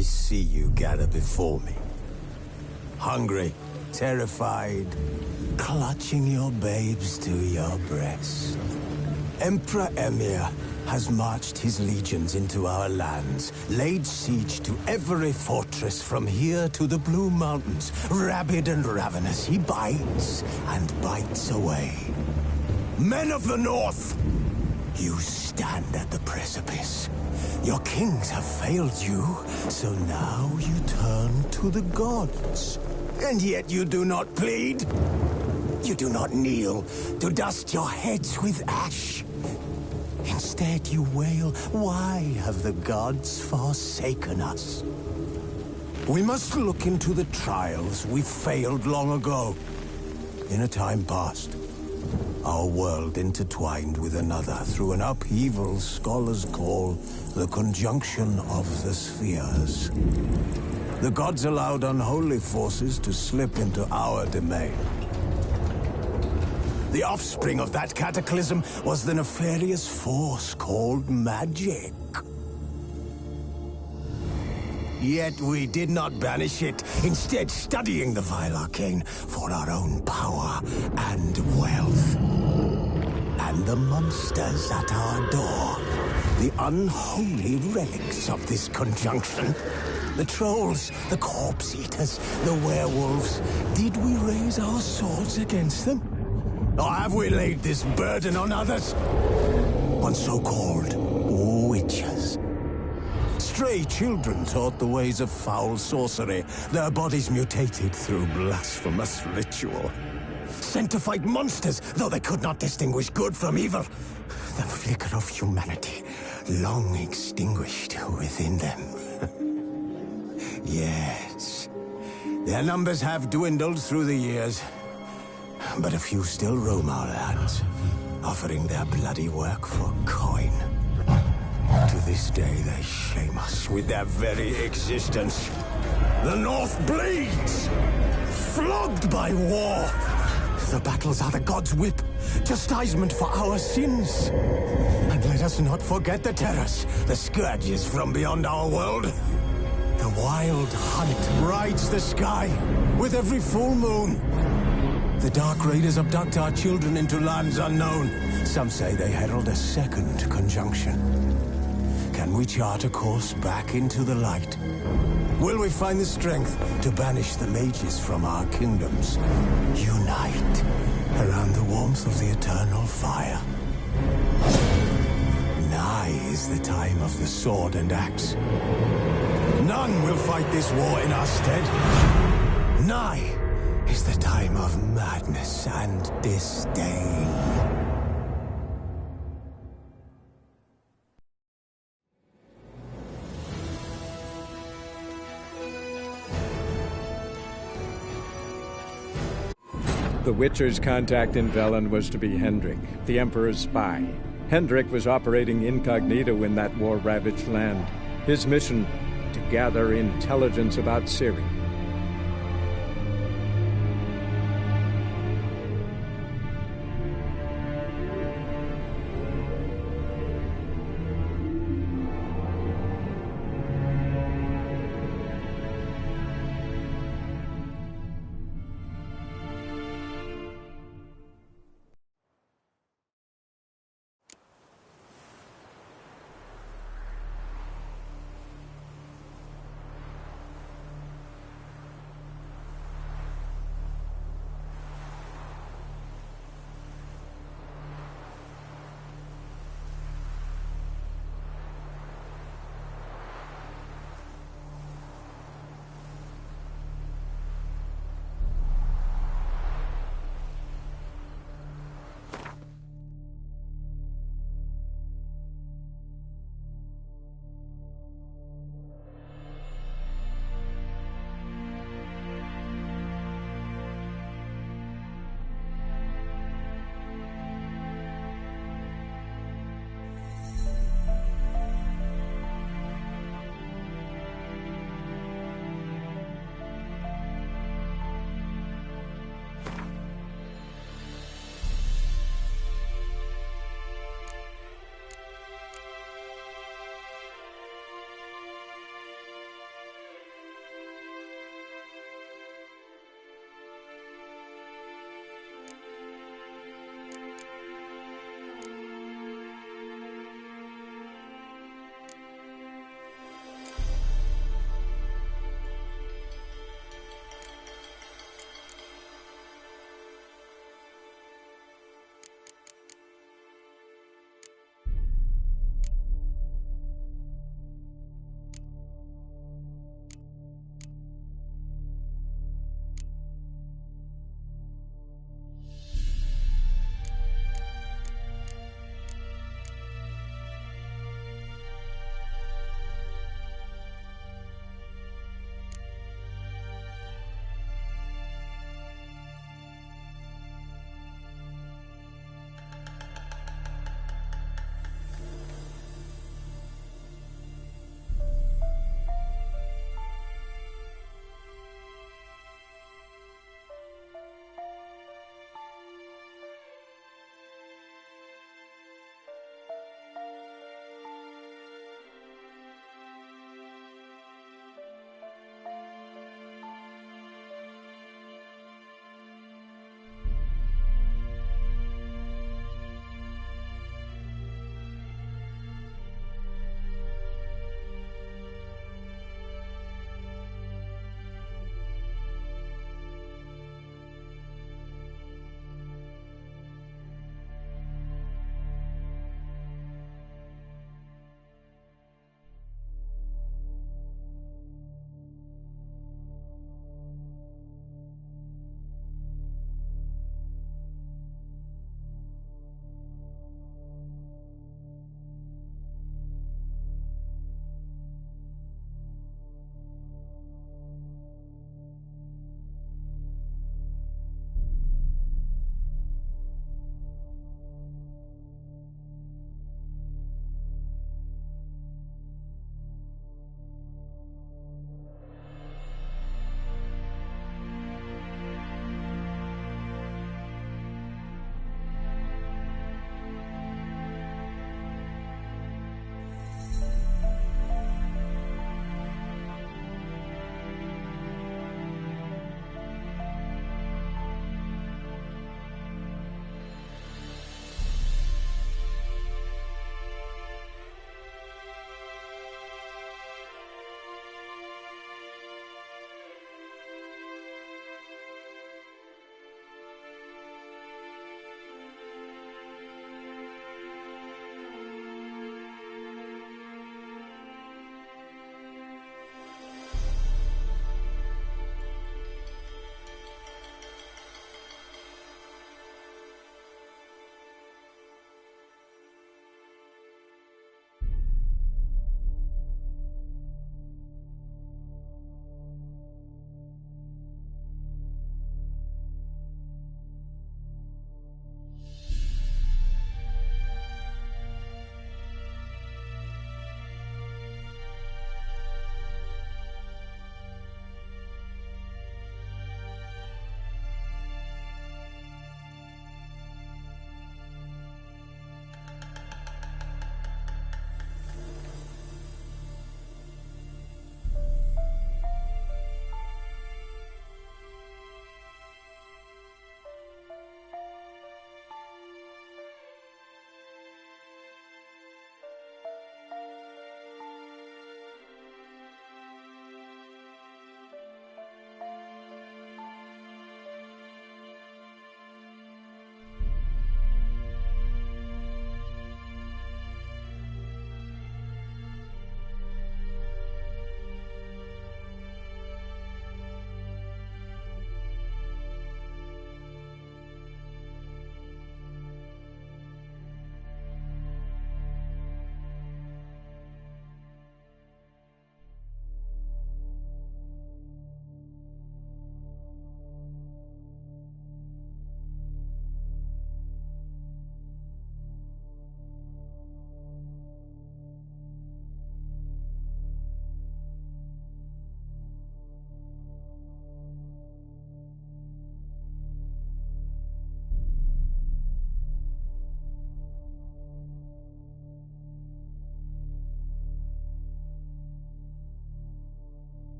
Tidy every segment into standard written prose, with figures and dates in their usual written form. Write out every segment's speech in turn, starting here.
I see you gather before me. Hungry, terrified, clutching your babes to your breast. Emperor Emhyr has marched his legions into our lands, laid siege to every fortress from here to the Blue Mountains. Rabid and ravenous, he bites and bites away. Men of the North, you stand at the precipice. Your kings have failed you, so now you turn to the gods. And yet you do not plead. You do not kneel to dust your heads with ash. Instead you wail, why have the gods forsaken us? We must look into the trials we failed long ago. In a time past, our world intertwined with another through an upheaval scholars call the conjunction of the spheres. The gods allowed unholy forces to slip into our domain. The offspring of that cataclysm was the nefarious force called magic. Yet we did not banish it, instead studying the vile arcane for our own power and wealth. And the monsters at our door, the unholy relics of this conjunction. The trolls, the corpse-eaters, the werewolves. Did we raise our swords against them? Or have we laid this burden on others? On so-called witches. Stray children taught the ways of foul sorcery, their bodies mutated through blasphemous ritual. Sent to fight monsters, though they could not distinguish good from evil. The flicker of humanity, long extinguished within them. Yes, their numbers have dwindled through the years. But a few still roam our lands, offering their bloody work for coin. To this day, they shame us with their very existence. The North bleeds, flogged by war. The battles are the gods' whip, chastisement for our sins. And let us not forget the terrors, the scourges from beyond our world. The wild hunt rides the sky with every full moon. The Dark Raiders abduct our children into lands unknown. Some say they herald a second conjunction. Can we chart a course back into the light? Will we find the strength to banish the mages from our kingdoms? Unite around the warmth of the eternal fire. Nigh is the time of the sword and axe. None will fight this war in our stead. Nigh is the time of madness and disdain. The Witcher's contact in Velen was to be Hendrik, the Emperor's spy. Hendrik was operating incognito in that war-ravaged land. His mission, to gather intelligence about Ciri.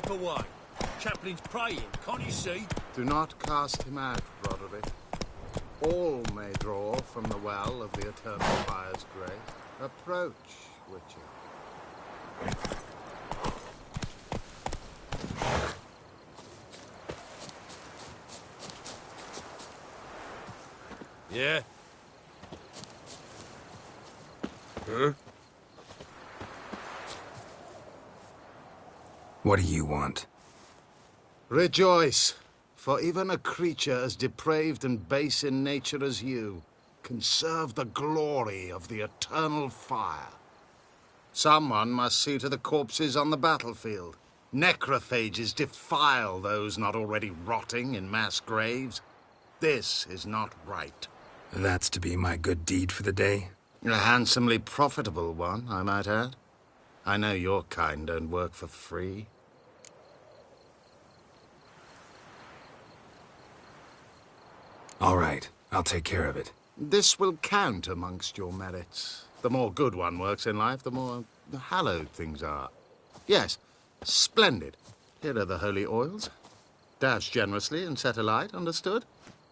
for one. Chaplain's praying, can't you see? Do not cast him out, Roderick. All may draw from the well of the Eternal Fire's grace. Approach, Witcher. Yeah? Huh? What do you want? Rejoice, for even a creature as depraved and base in nature as you can serve the glory of the Eternal Fire. Someone must see to the corpses on the battlefield. Necrophages defile those not already rotting in mass graves. This is not right. That's to be my good deed for the day? A handsomely profitable one, I might add. I know your kind don't work for free. All right, I'll take care of it. This will count amongst your merits. The more good one works in life, the more hallowed things are. Yes, splendid. Here are the holy oils. Dash generously and set alight, understood?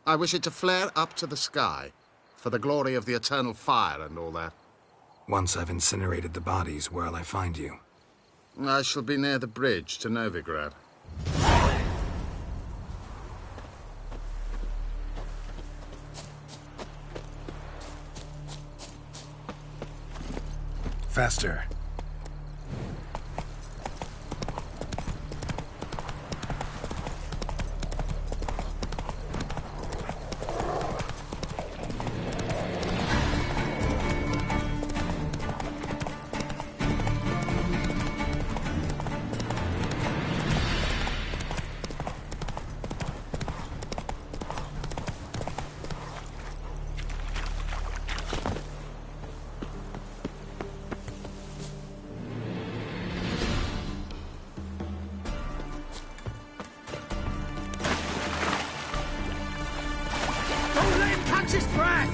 I wish it to flare up to the sky, for the glory of the Eternal Fire and all that. Once I've incinerated the bodies, where'll I find you? I shall be near the bridge to Novigrad. Faster. Don't let him catch his breath!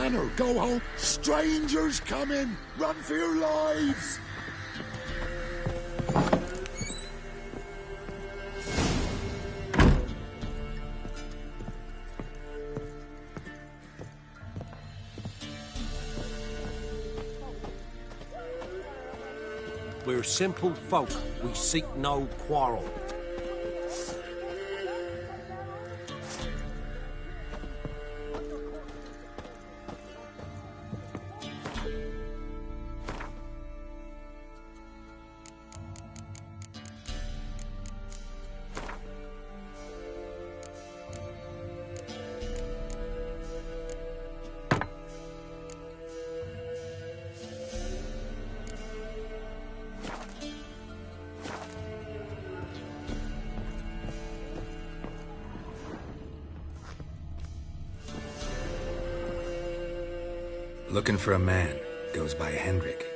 Hannah, go home. Strangers coming! Run for your lives! We're simple folk. We seek no quarrel. Looking for a man. Goes by Hendrik.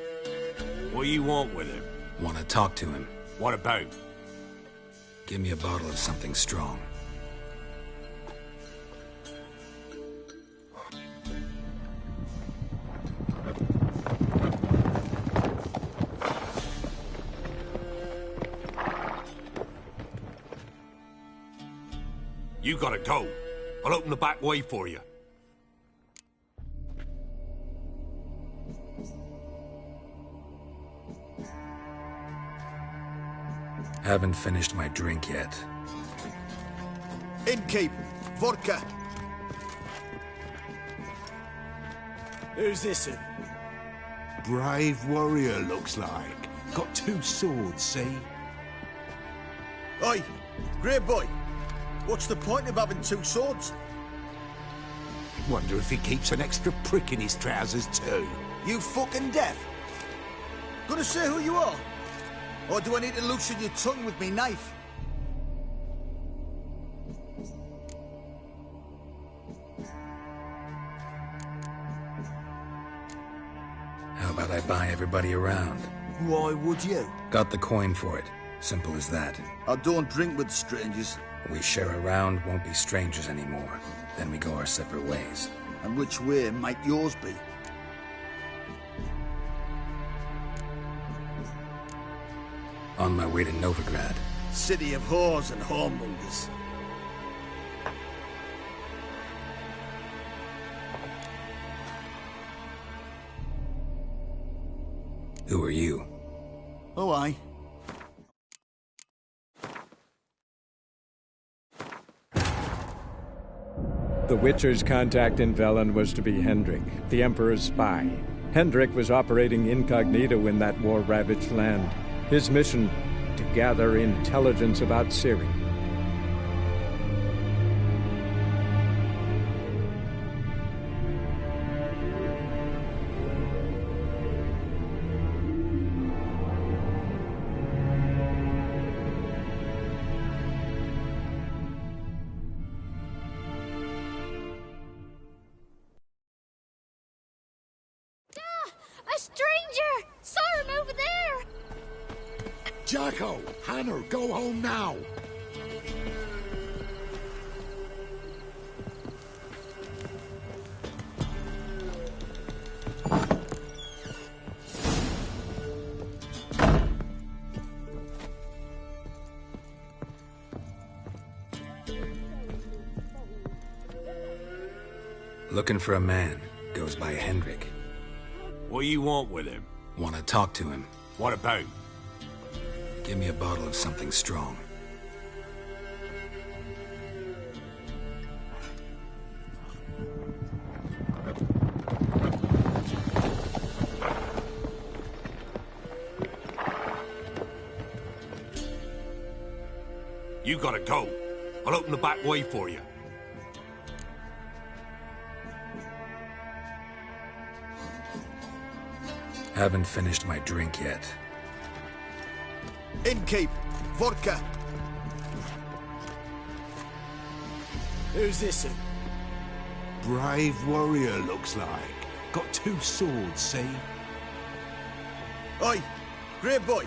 What do you want with him? Want to talk to him. What about? Give me a bottle of something strong. You gotta go. I'll open the back way for you. Haven't finished my drink yet. Innkeep, vodka. Who's this in? Brave warrior, looks like. Got 2 swords, see? Oi, grey boy. What's the point of having 2 swords? Wonder if he keeps an extra prick in his trousers, too. You fucking deaf? Gonna say who you are? Or do I need to loosen your tongue with me knife? How about I buy everybody around? Why would you? Got the coin for it. Simple as that. I don't drink with strangers. We share a round, won't be strangers anymore. Then we go our separate ways. And which way might yours be? On my way to Novigrad. City of whores and whoremongers. Who are you? Oh, aye. The Witcher's contact in Velen was to be Hendrik, the Emperor's spy. Hendrik was operating incognito in that war-ravaged land. His mission, to gather intelligence about Ciri. A stranger! Saw him over there! Jacko, Hannah, go home now! Looking for a man. Goes by Hendrik. What do you want with him? Want to talk to him. What about? Give me a bottle of something strong. You gotta go. I'll open the back way for you. Haven't finished my drink yet. Innkeep, vodka. Who's this in? Brave warrior, looks like. Got 2 swords, see? Oi, grey boy.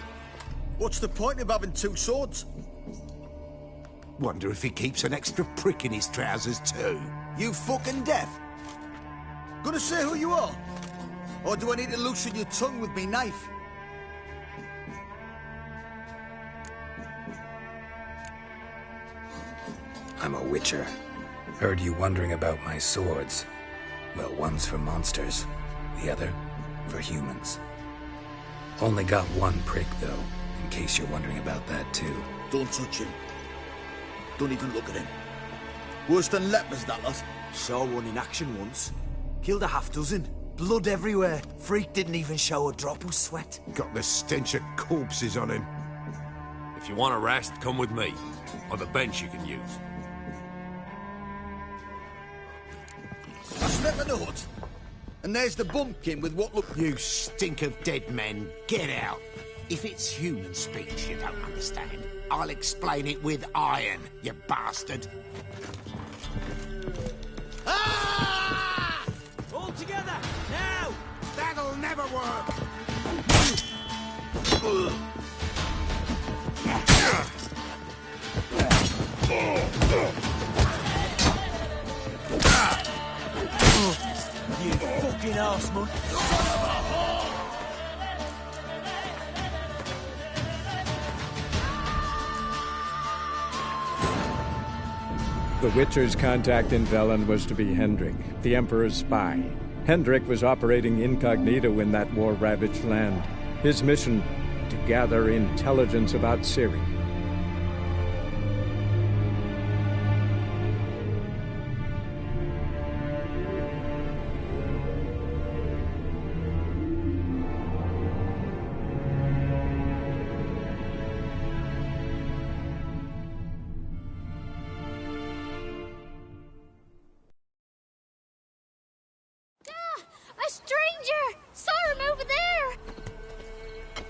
What's the point of having 2 swords? Wonder if he keeps an extra prick in his trousers, too. You fucking deaf? Gonna say who you are? Or do I need to loosen your tongue with me knife? I'm a witcher. Heard you wondering about my swords. Well, one's for monsters, the other for humans. Only got one prick, though, in case you're wondering about that, too. Don't touch him. Don't even look at him. Worse than lepers, that lot. Saw one in action once. Killed a half-dozen. Blood everywhere. Freak didn't even show a drop of sweat. Got the stench of corpses on him. If you want a rest, come with me. I've a bench you can use. I slept in the hut. And there's the bumpkin with what look... You stink of dead men. Get out. If it's human speech you don't understand, I'll explain it with iron, you bastard. Ah! All together, now! That'll never work. You fucking arseman. The Witcher's contact in Velen was to be Hendrik, the Emperor's spy. Hendrik was operating incognito in that war-ravaged land. His mission, to gather intelligence about Ciri. A stranger! Saw him over there!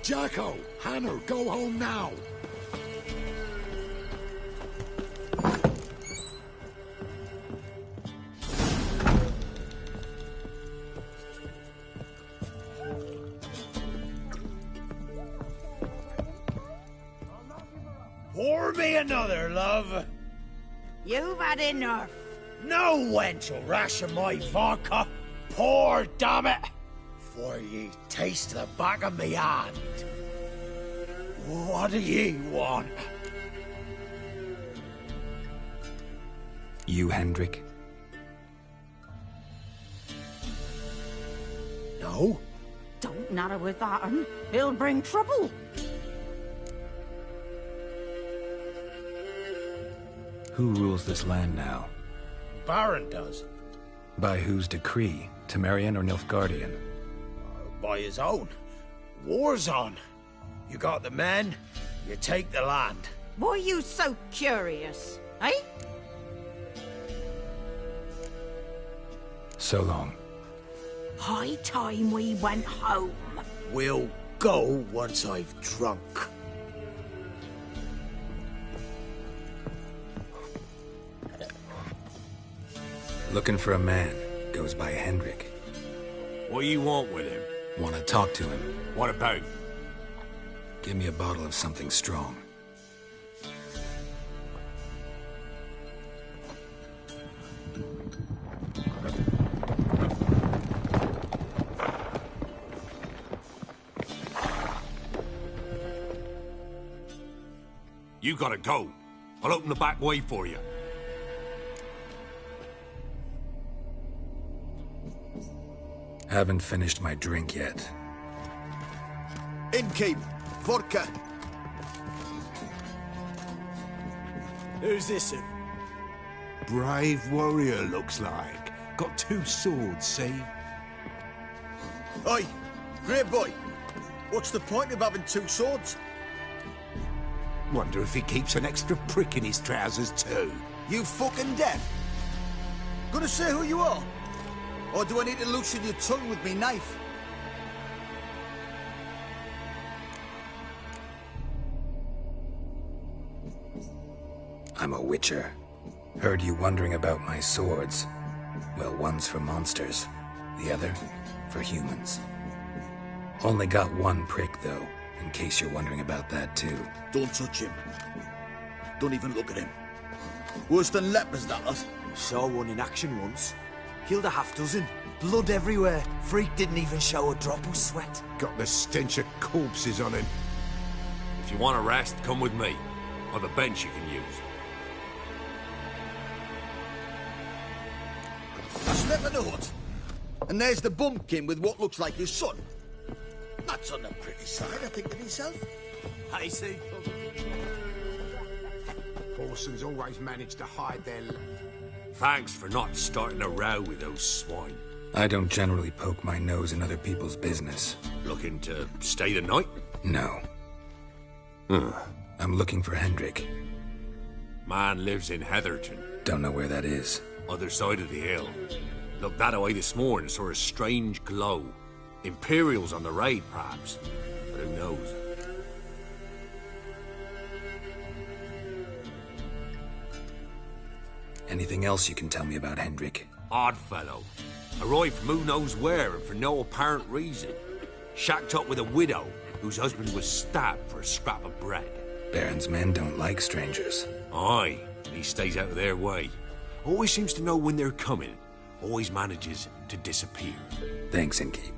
Jacko, Hannah, go home now. Pour me another, love. You've had enough. No wench will ration my vodka. Pour, damn it, for ye taste the back of me hand. What do ye want? You, Hendrik? No? Don't natter with that un. He'll bring trouble. Who rules this land now? Baron does. By whose decree? Temerian or Nilfgaardian? By his own. War's on. You got the men, you take the land. Why are you so curious, eh? So long. High time we went home. We'll go once I've drunk. Looking for a man. Goes by Hendrik. What do you want with him? Want to talk to him. What about? Give me a bottle of something strong. You gotta go. I'll open the back way for you. Haven't finished my drink yet. Innkeep, vodka. Who's this in? Brave warrior, looks like. Got 2 swords, see? Oi, great boy. What's the point of having 2 swords? Wonder if he keeps an extra prick in his trousers, too. You fucking deaf? Gonna say who you are? Or do I need to loosen your tongue with me knife? I'm a witcher. Heard you wondering about my swords. Well, one's for monsters, the other for humans. Only got one prick, though, in case you're wondering about that, too. Don't touch him. Don't even look at him. Worse than lepers, that lot. Saw one in action once. Killed a half-dozen. Blood everywhere. Freak didn't even show a drop of sweat. Got the stench of corpses on him. If you want to rest, come with me. Or the bench you can use. I slept in the hut. And there's the bumpkin with what looks like his son. That's on the pretty side, I think to myself. I see. Orson's always managed to hide their... Thanks for not starting a row with those swine. I don't generally poke my nose in other people's business. Looking to stay the night? No. I'm looking for Hendrik. Man lives in Heatherton. Don't know where that is. Other side of the hill. Looked that away this morning, saw a strange glow. Imperials on the raid, perhaps. But who knows? Anything else you can tell me about Hendrik? Odd fellow. Arrived from who knows where and for no apparent reason. Shacked up with a widow whose husband was stabbed for a scrap of bread. Baron's men don't like strangers. Aye, he stays out of their way. Always seems to know when they're coming. Always manages to disappear. Thanks, Innkeep.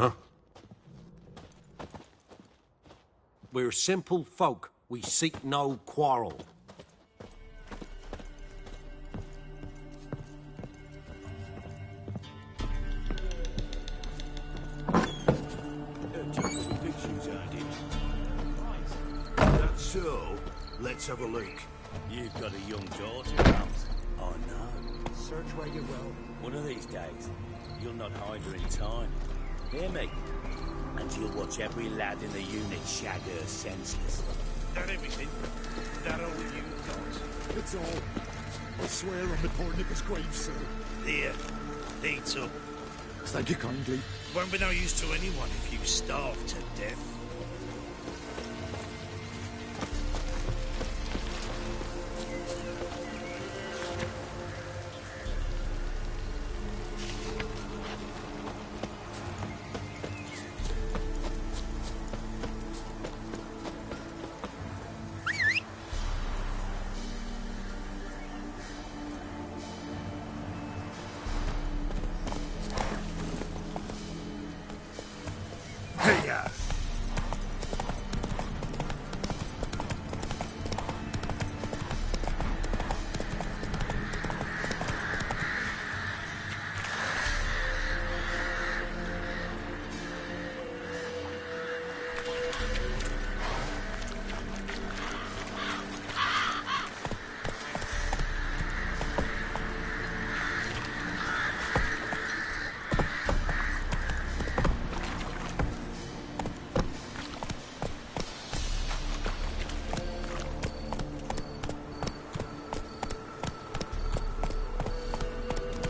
Huh? We're simple folk. We seek no quarrel. That's so. Let's have a look. You've got a young daughter, Rams. Oh no. Search where you will. One of these days, you'll not hide her in time. Hear me? And you'll watch every lad in the unit shag her senseless. That everything? That all you've got? It's all. I swear on the poor nipper's grave, sir. Here, eat up. Thank you kindly. Won't be no use to anyone if you starve to death.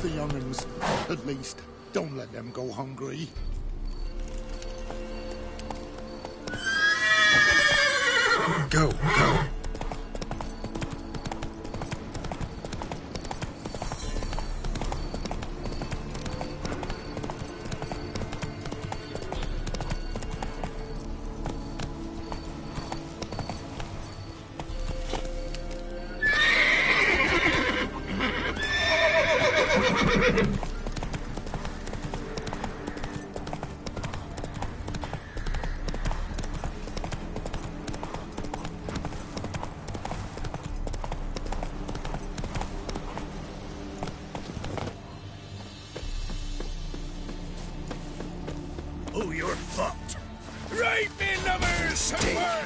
The young'uns, at least, don't let them go hungry. Go, go. Oh, you're fucked. Right me numbers somewhere.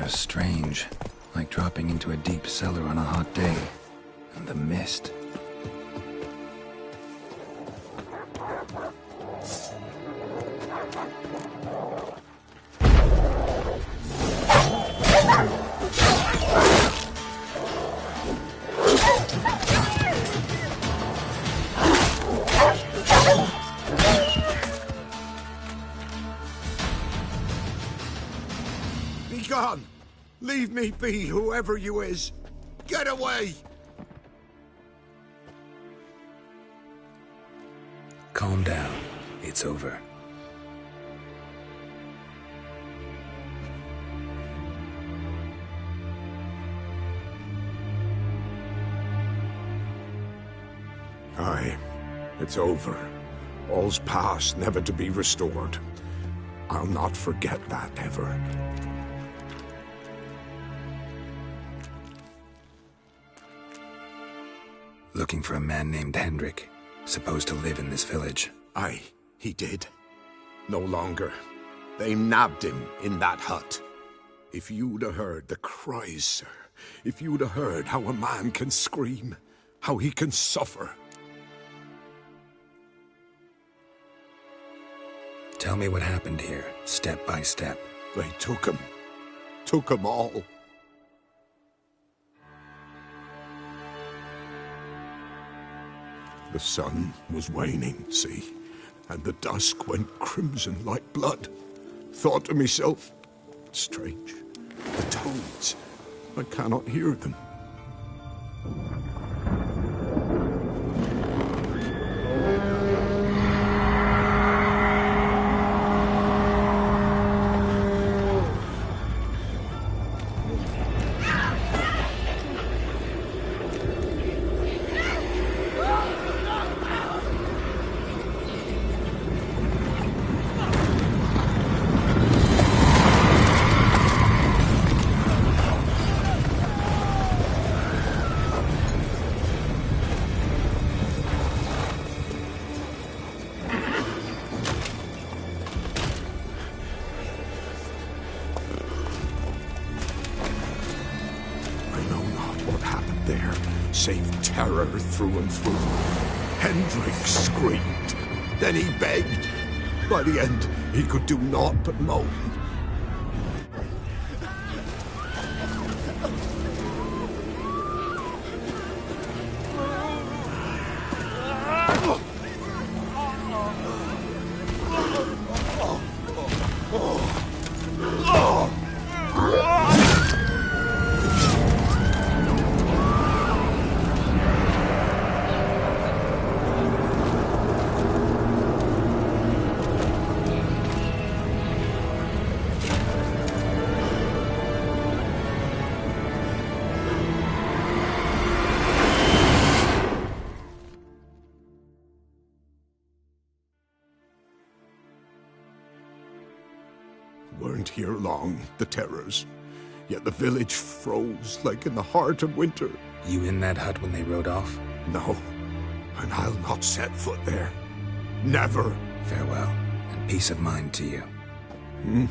Strange, like dropping into a deep cellar on a hot day. And the mist. Be gone! Leave me be, whoever you is! Get away! Calm down. It's over. Aye, it's over. All's past, never to be restored. I'll not forget that ever. Looking for a man named Hendrik, supposed to live in this village. Aye, he did. No longer. They nabbed him in that hut. If you'd have heard the cries, sir, if you'd have heard how a man can scream, how he can suffer. Tell me what happened here, step by step. They took him. Took him all. The sun was waning, see, and the dusk went crimson like blood. Thought to myself, strange, the toads, I cannot hear them. Save terror through and through. Hendrik screamed. Then he begged. By the end, he could do naught but moan. Weren't here long, the terrors. Yet the village froze like in the heart of winter. You in that hut when they rode off? No, and I'll not set foot there. Never. Farewell, and peace of mind to you.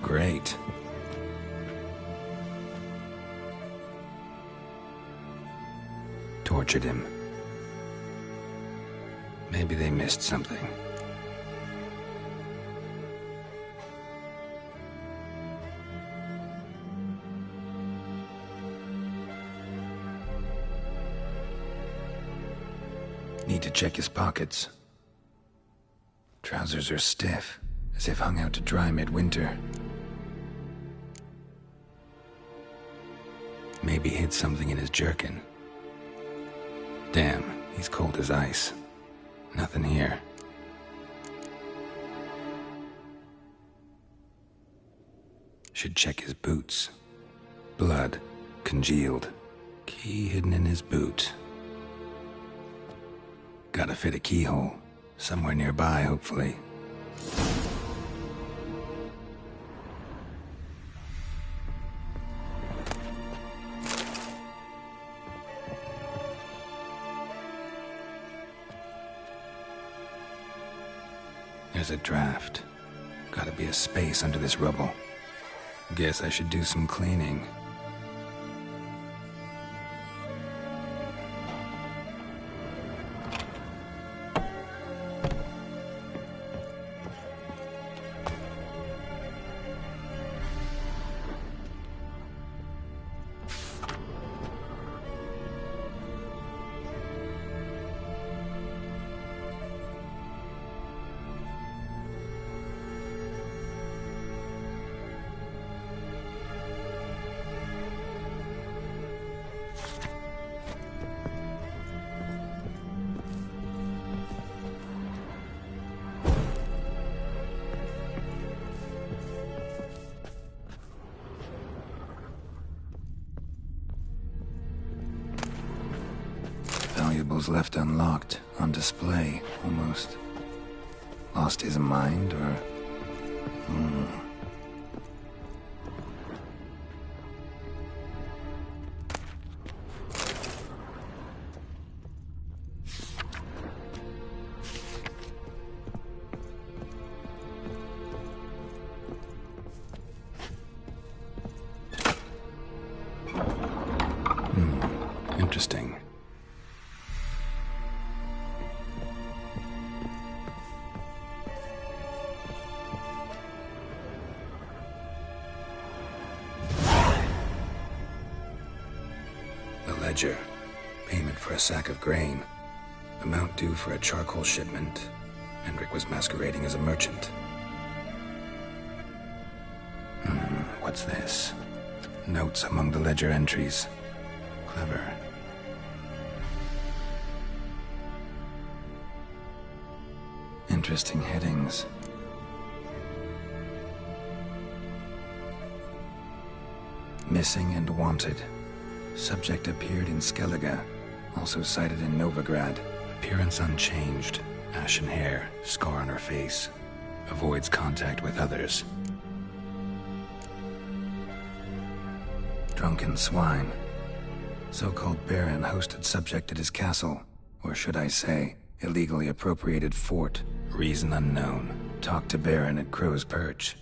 Great. Tortured him. Maybe they missed something. Need to check his pockets. Trousers are stiff, as if hung out to dry midwinter. Maybe hid something in his jerkin. Damn, he's cold as ice. Nothing here. Should check his boots. Blood, congealed. Key hidden in his boot. Gotta fit a keyhole. Somewhere nearby, hopefully. There's a draft. Gotta be a space under this rubble. Guess I should do some cleaning. valuables left unlocked, on display, almost. Lost his mind, or... Interesting. The ledger. Payment for a sack of grain. Amount due for a charcoal shipment. Hendrik was masquerading as a merchant. What's this? Notes among the ledger entries. Clever. Interesting headings. Missing and wanted. Subject appeared in Skellige, also sighted in Novigrad. Appearance unchanged. Ashen hair, scar on her face. Avoids contact with others. Drunken swine. So-called Baron hosted subject at his castle, or should I say, illegally appropriated fort. Reason unknown. Talked to Baron at Crow's Perch.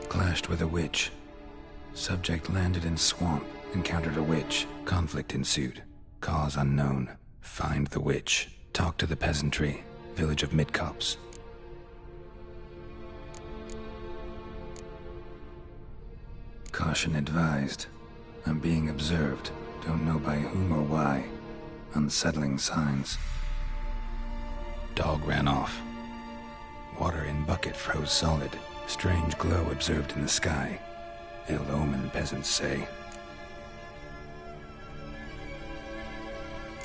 Clashed with a witch. Subject landed in swamp, encountered a witch. Conflict ensued. Cause unknown. Find the witch. Talk to the peasantry. Village of Midcopse. Caution advised. I'm being observed. Don't know by whom or why. Unsettling signs. Dog ran off. Water in bucket froze solid. Strange glow observed in the sky. Ill omen, peasants say.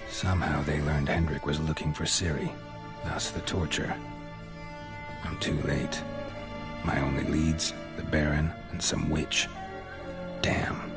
Somehow they learned Hendrik was looking for Ciri. Thus the torture. I'm too late. My only leads, the Baron and some witch. Damn.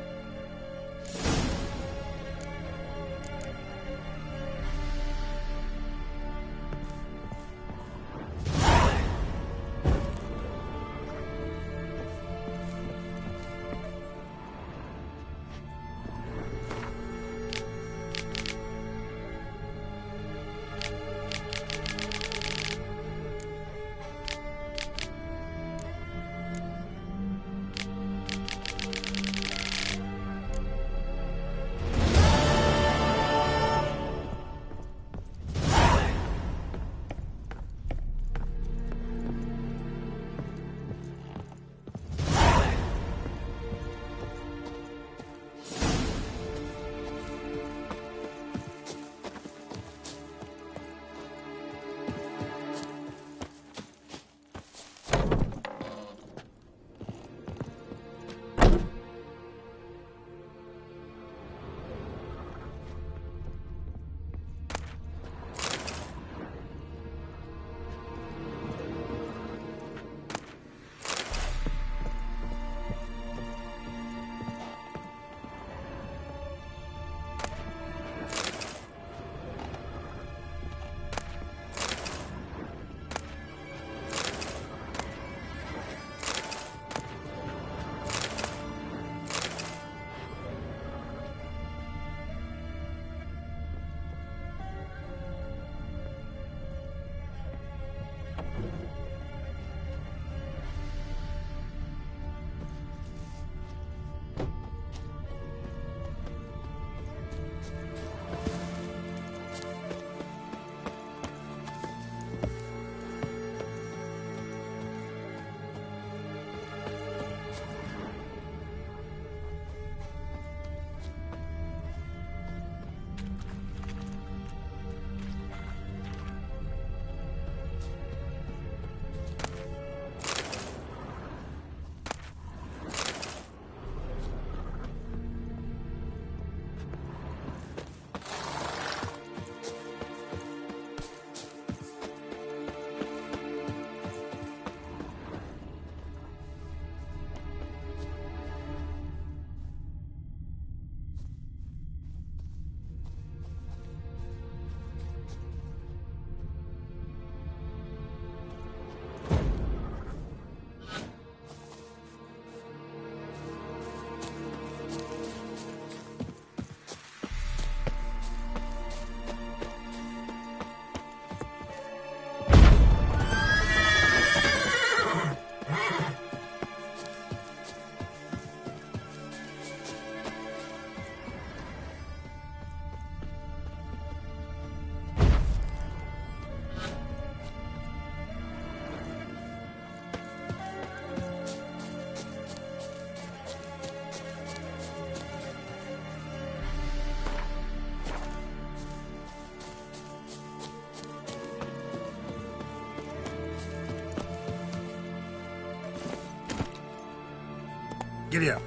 Giddy up.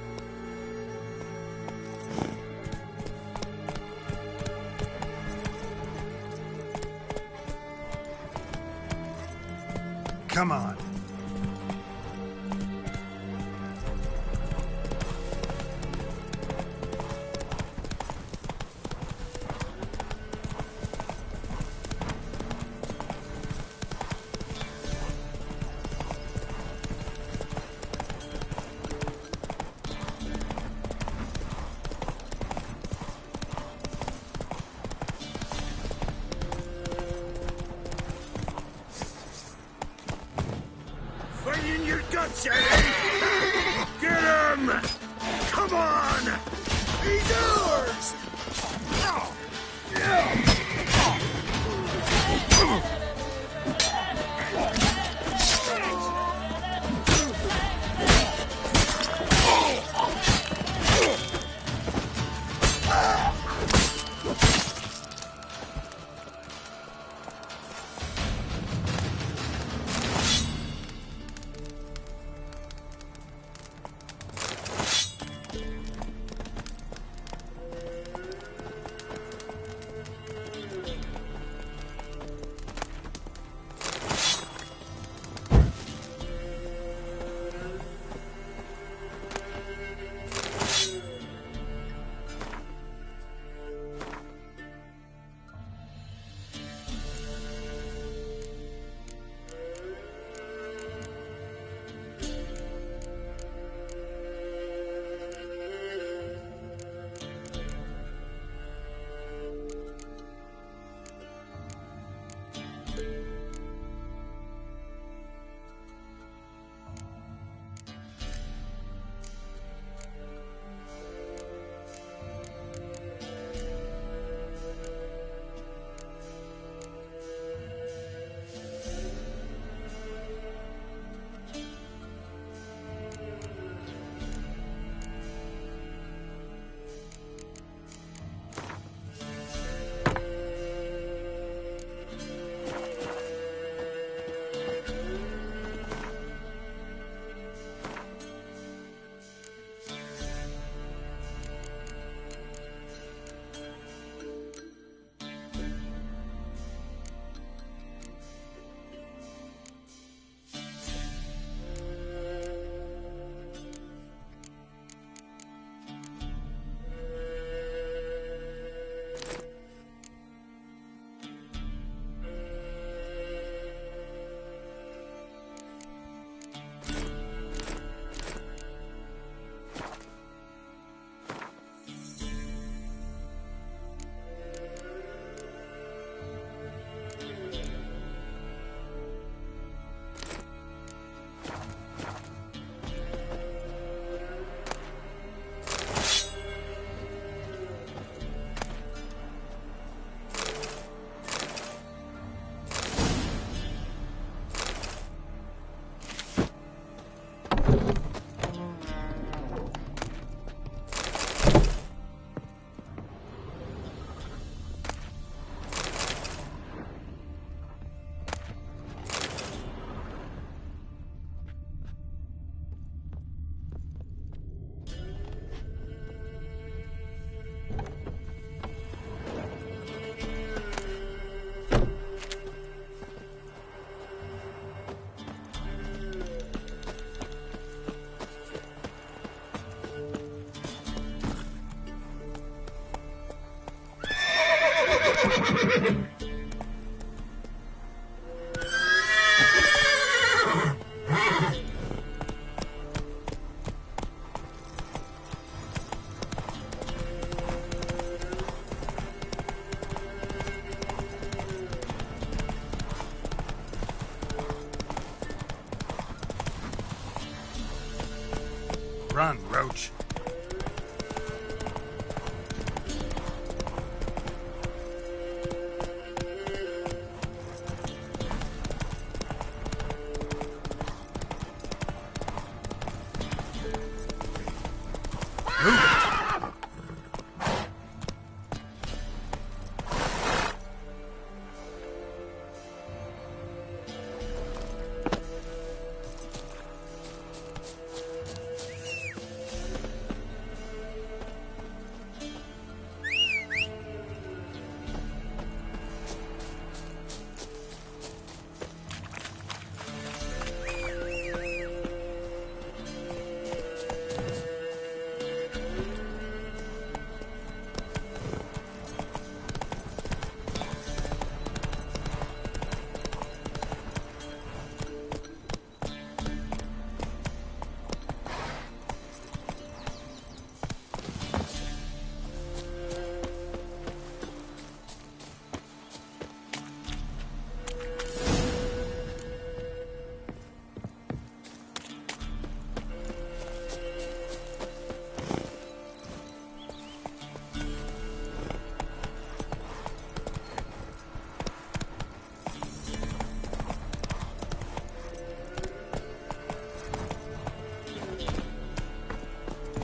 Come on. In your guts, Eddie! Get him! Come on! He's ours! Run, Roach.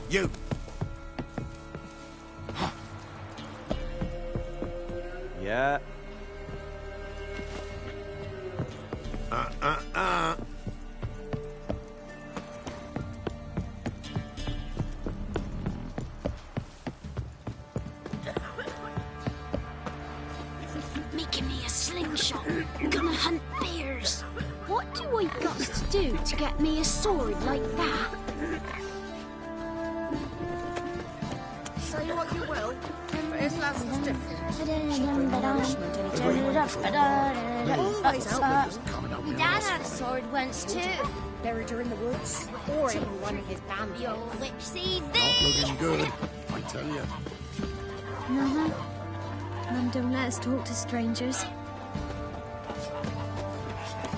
You! Yeah. Making me a slingshot. Gonna hunt bears. What do I got to do to get me a sword like that? Say what you will, but his lesson's different. My dad had a sword once too. Buried her in the woods, or in one of his band. The old witch sees Not thee. looking good, I tell you. Mum, don't let us talk to strangers.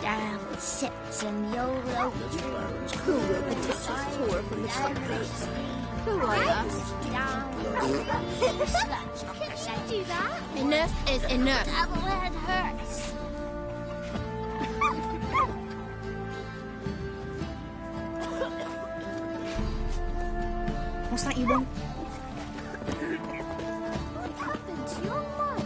Down sits in the old oak tree. Who will be poor from the trumpets? Who are you? Can you do that? Enough is enough. Double head hurts. What's that you want? What happened to your mug?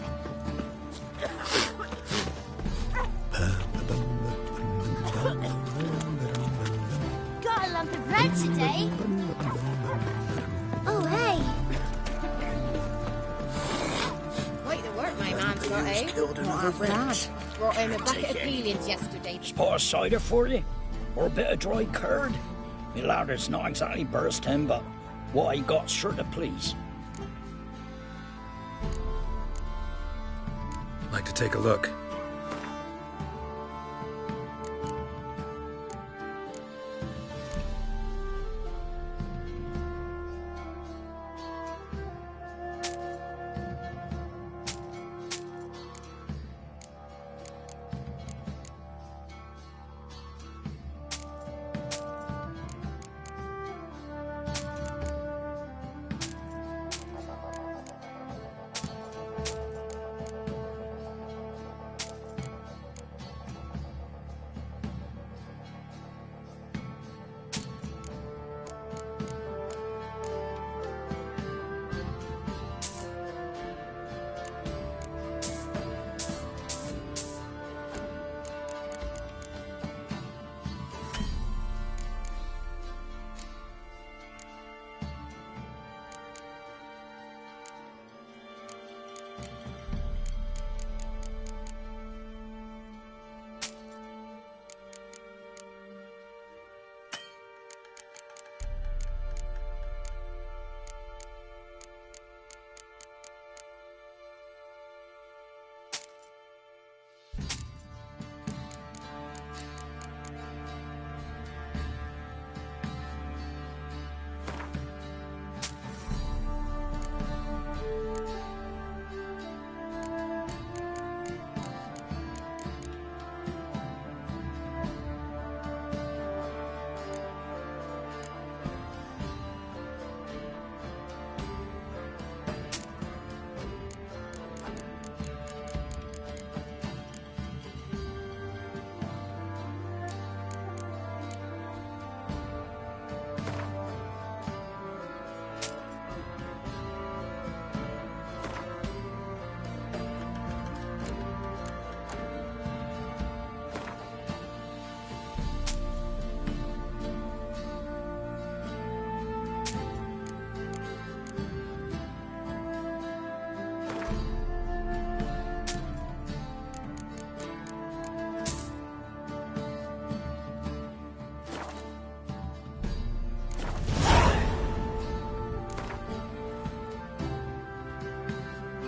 Got a lump of bread today. Oh, hey. Quite the work my man's got, eh? Not half bad. Brought him a bucket of peelings yesterday. Spot of cider for you? Or a bit of dry curd? Me ladder's not exactly bursting, but what I got's sure to please. Like to take a look.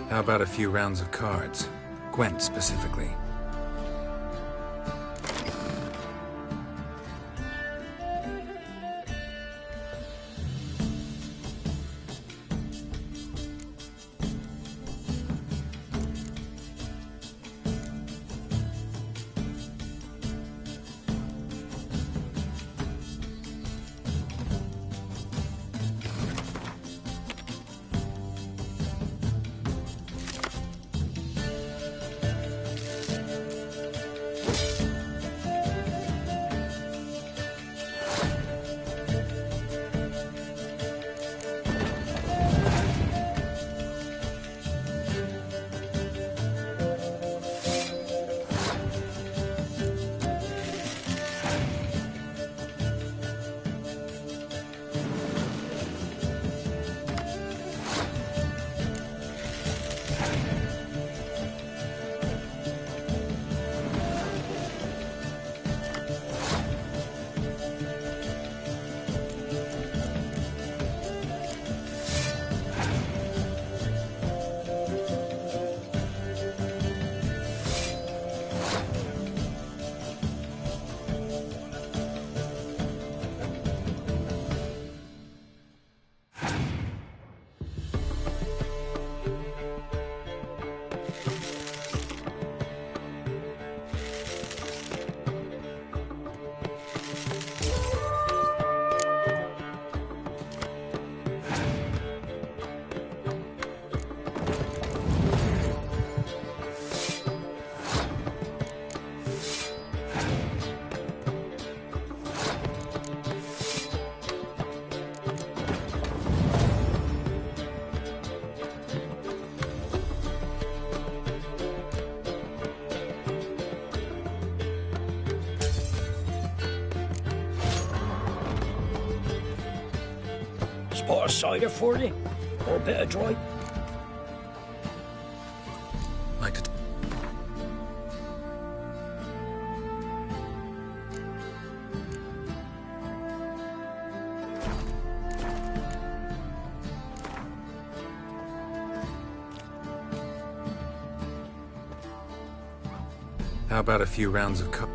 How about a few rounds of cards? Gwent specifically. Spot a cider for you? Or a bit of dry? Like to... How about a few rounds of cup?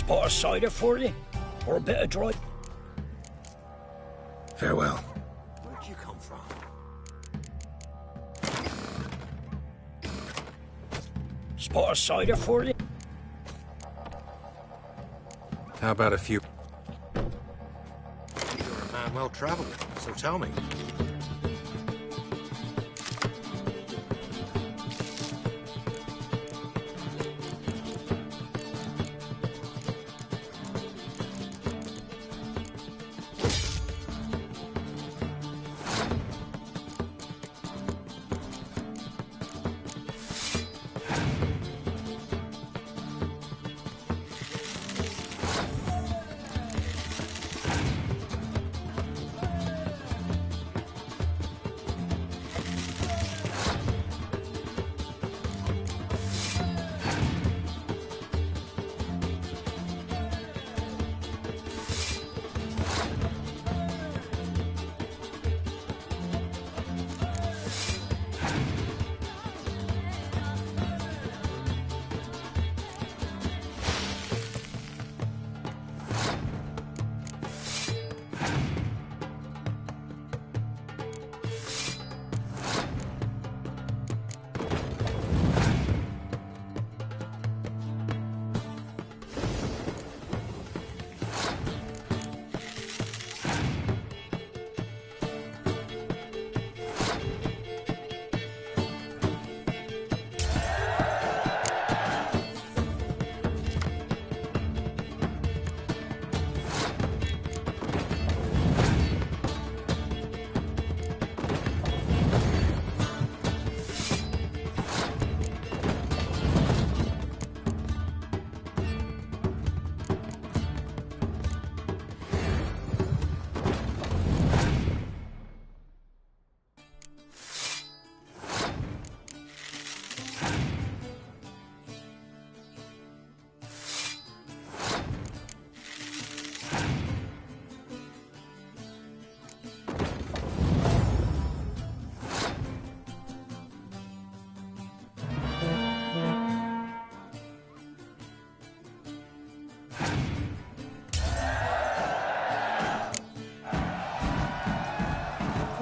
Spot a cider for you? Or a bit of dry? Farewell. Where'd you come from? Spot a cider for you? How about a few... You're a man well-travelled, so tell me.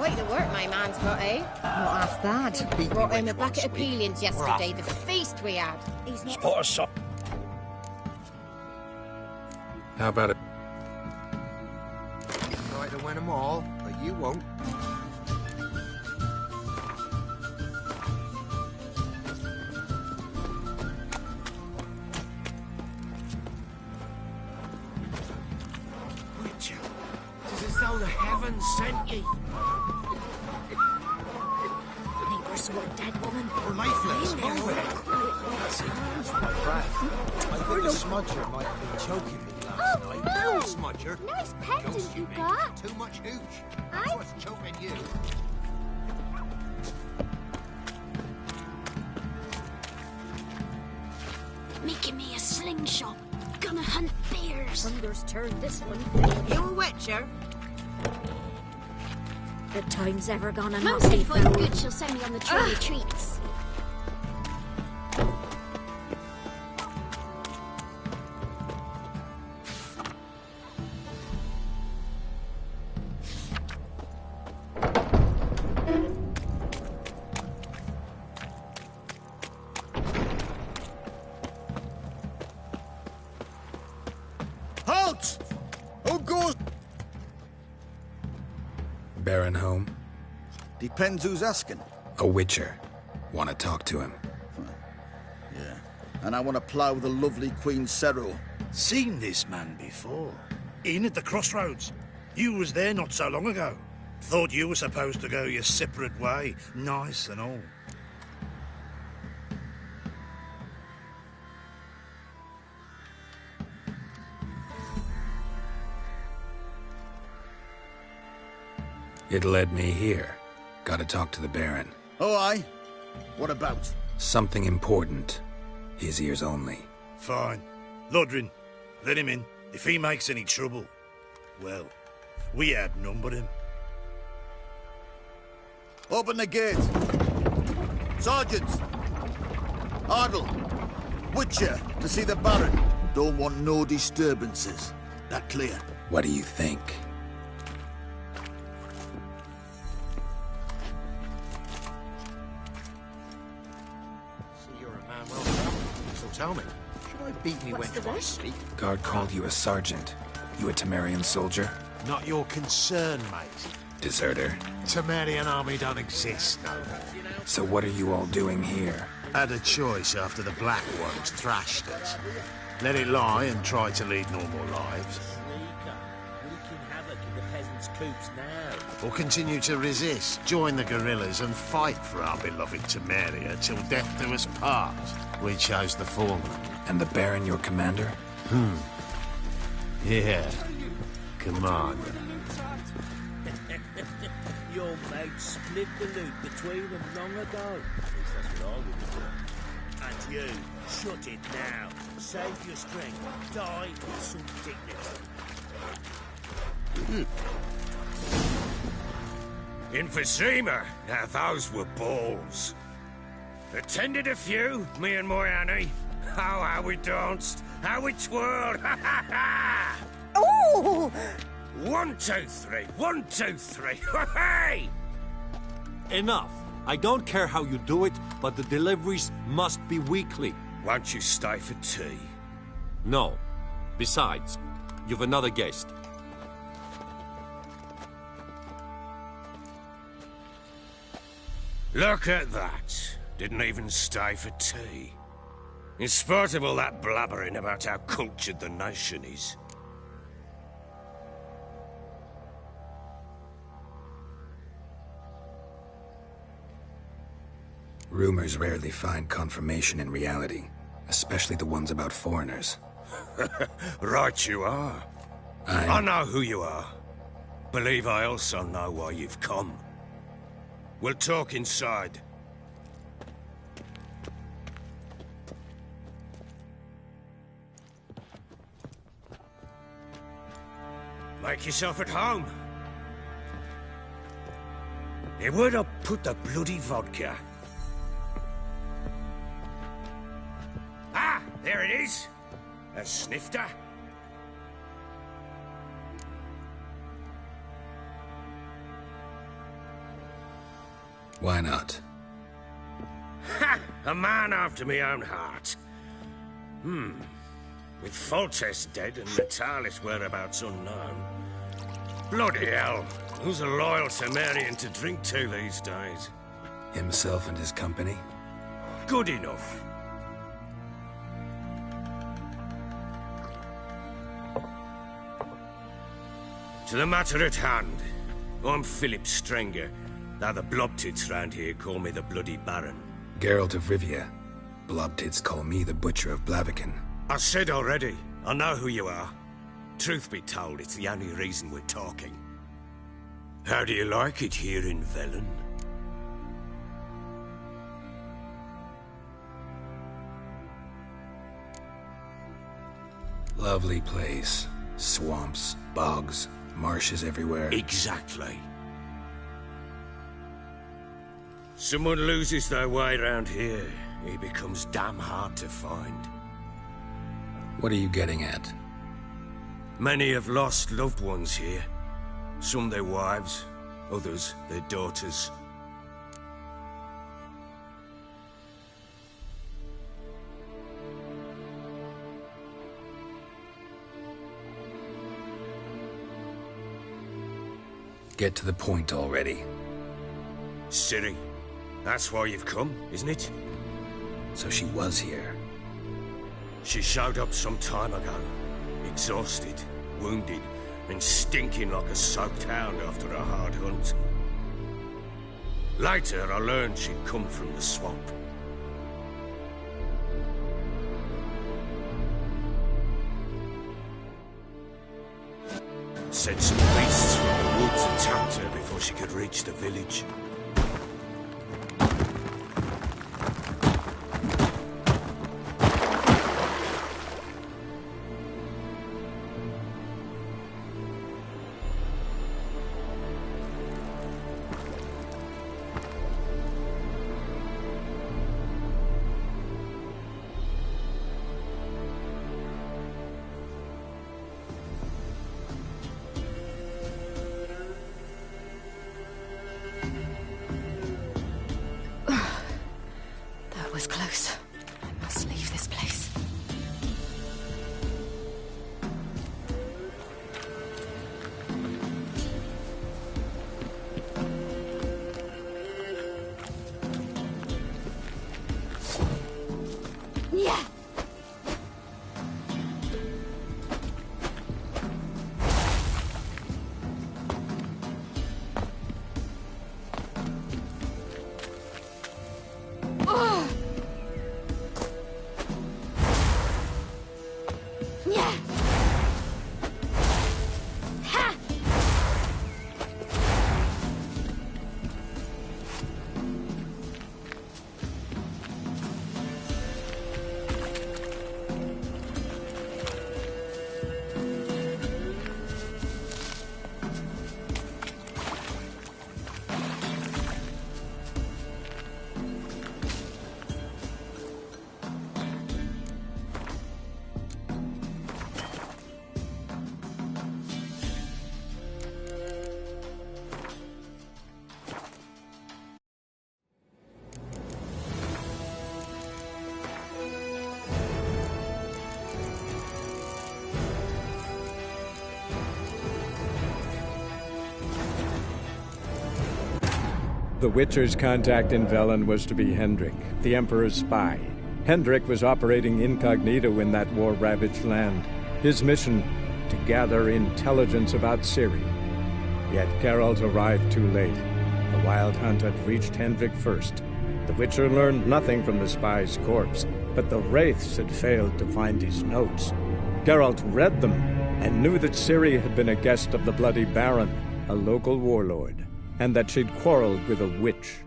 Quite the work my man's got, eh? Not half bad. Brought home a bucket of peelings yesterday, the feast we had. He's not... Spot us up. How about it? You might have win them all, but you won't. Witcher, it's as though the heavens sent ye. Neighbours were dead, woman. Or lifeless. In there, Move with it. a quiet See, that's my breath. I think the smudger might have been choking me last night. no. Smudger. Nice pendant you got. Too much hooch. That's what's choking you. Making me a slingshot. Gonna hunt bears. Hunger's turned this one. You a witcher? The time's ever gone and Mum not said be if I'm found. good, she'll send me on the trail of treats. Halt! Who goes? Baron home? Depends who's asking. A witcher. Want to talk to him. Yeah. And I want to plough the lovely Queen Cero. Seen this man before. In at the crossroads. You was there not so long ago. Thought you were supposed to go your separate way. Nice and all. It led me here. Gotta talk to the Baron. Oh, aye? What about? Something important. His ears only. Fine. Lodrin, let him in. If he makes any trouble, well, we outnumber him. Open the gate. Sergeants! Ardle! Witcher, to see the Baron. Don't want no disturbances. That clear? What do you think? You're a man well traveled. So tell me, should I beat me when I speak? Guard called you a sergeant. You a Temerian soldier? Not your concern, mate. Deserter. Temerian army don't exist no more. So what are you all doing here? Had a choice after the Black Ones thrashed us. Let it lie and try to lead normal lives. Wreaking havoc in the peasants' coops now. Or continue to resist, join the guerrillas and fight for our beloved Temeria till death do us part. We chose the former. And the Baron your commander? Yeah. Commander. Your mate split the loot between them long ago. At least that's what I would have done. And you, shut it now. Save your strength. Die with some dignity. Infosema. Now those were balls. Attended a few, me and my Annie. Oh, how we danced, how we twirled. Ha ha ha! Oh! 1, 2, 3. 1, 2, 3. Hey! Enough. I don't care how you do it, but the deliveries must be weekly. Won't you stay for tea? No. Besides, you've another guest. Look at that. Didn't even stay for tea. In spite of all that blabbering about how cultured the nation is. Rumors rarely find confirmation in reality, especially the ones about foreigners. Right you are. I know who you are. Believe I also know why you've come. We'll talk inside. Make yourself at home. Hey, where'd I put the bloody vodka? Ah, there it is. A snifter. Why not? Ha! A man after my own heart. With Foltest dead and Natalis whereabouts unknown. Bloody hell, who's a loyal Cimmerian to drink to these days? Himself and his company? Good enough. To the matter at hand, I'm Philip Strenger, though the Blobtits round here call me the Bloody Baron. Geralt of Rivia. Blobtits call me the Butcher of Blaviken. I said already, I know who you are. Truth be told, it's the only reason we're talking. How do you like it here in Velen? Lovely place. Swamps, bogs, marshes everywhere. Exactly. Someone loses their way around here, he becomes damn hard to find. What are you getting at? Many have lost loved ones here. Some their wives, others their daughters. Get to the point already. Ciri, that's why you've come, isn't it? So she was here. She showed up some time ago, exhausted, wounded, and stinking like a soaked hound after a hard hunt. Later, I learned she'd come from the swamp. Said some beasts from the woods attacked her before she could reach the village. Was close. I must leave this place. Yeah. The Witcher's contact in Velen was to be Hendrik, the Emperor's spy. Hendrik was operating incognito in that war-ravaged land. His mission, to gather intelligence about Ciri. Yet Geralt arrived too late. The Wild Hunt had reached Hendrik first. The Witcher learned nothing from the spy's corpse, but the Wraiths had failed to find his notes. Geralt read them, and knew that Ciri had been a guest of the Bloody Baron, a local warlord, and that she'd quarreled with a witch.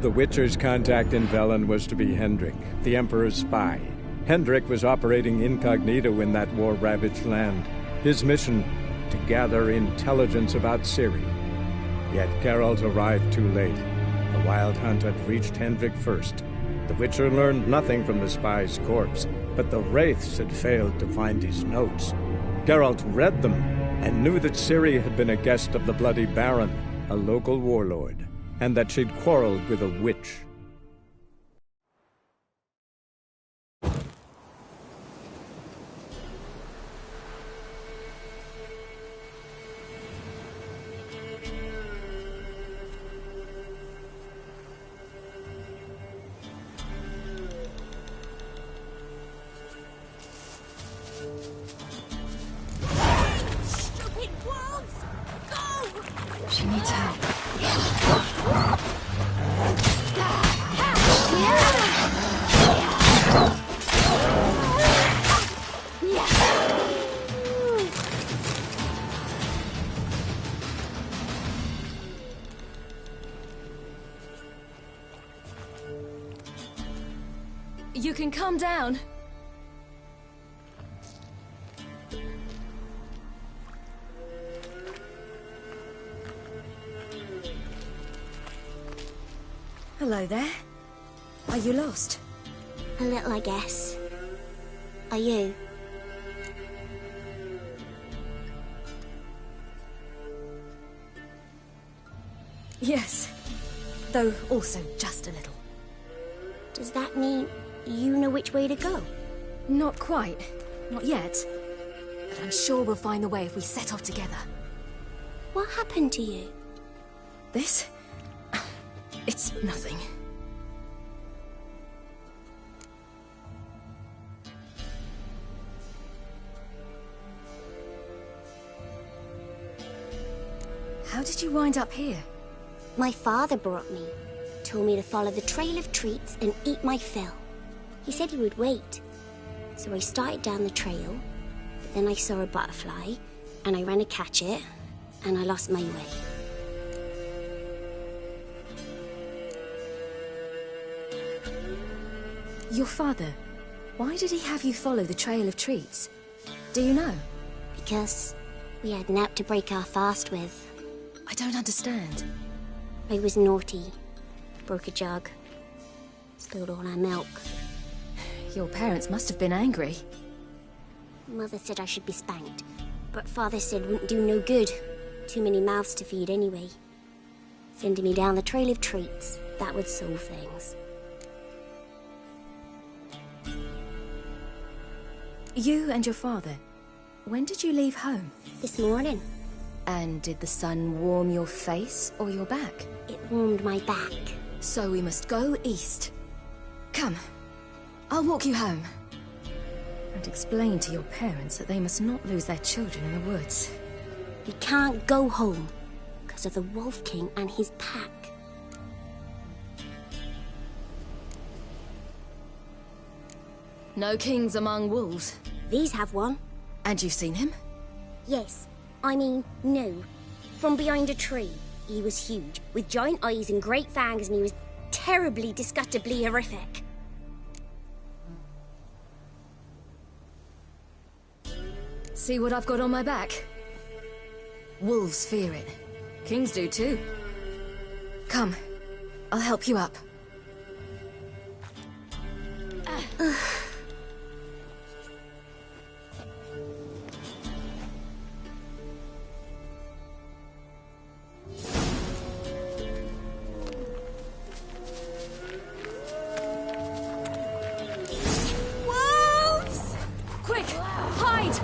The Witcher's contact in Velen was to be Hendrik, the Emperor's spy. Hendrik was operating incognito in that war-ravaged land. His mission, to gather intelligence about Ciri. Yet Geralt arrived too late. The Wild Hunt had reached Hendrik first. The Witcher learned nothing from the spy's corpse, but the Wraiths had failed to find his notes. Geralt read them and knew that Ciri had been a guest of the Bloody Baron, a local warlord, and that she'd quarreled with a witch. She needs help. You can calm down. Hello there. Are you lost? A little, I guess. Are you? Yes. Though also just a little. Does that mean you know which way to go? Not quite. Not yet. But I'm sure we'll find the way if we set off together. What happened to you? This? It's nothing. How did you wind up here? My father brought me. Told me to follow the trail of treats and eat my fill. He said he would wait. So I started down the trail, but then I saw a butterfly, and I ran to catch it, and I lost my way. Your father, why did he have you follow the trail of treats? Do you know? Because we had naught to break our fast with. I don't understand. I was naughty. Broke a jug. Spilled all our milk. Your parents must have been angry. Mother said I should be spanked, but Father said wouldn't do no good. Too many mouths to feed anyway. Sending me down the trail of treats, that would solve things. You and your father, when did you leave home? This morning. And did the sun warm your face or your back? It warmed my back. So we must go east. Come, I'll walk you home. And explain to your parents that they must not lose their children in the woods. We can't go home because of the Wolf King and his pack. No kings among wolves. These have one. And you've seen him? Yes. I mean, no. From behind a tree. He was huge, with giant eyes and great fangs, and he was terribly, disgustingly horrific. See what I've got on my back? Wolves fear it. Kings do too. Come, I'll help you up. Wolves! Quick, hide!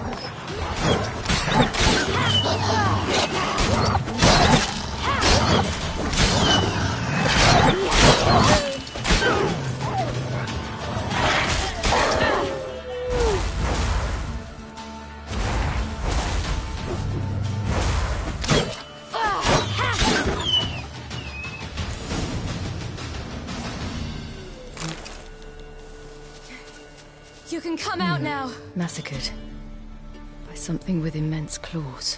You can come out now. Massacred by something with immense claws.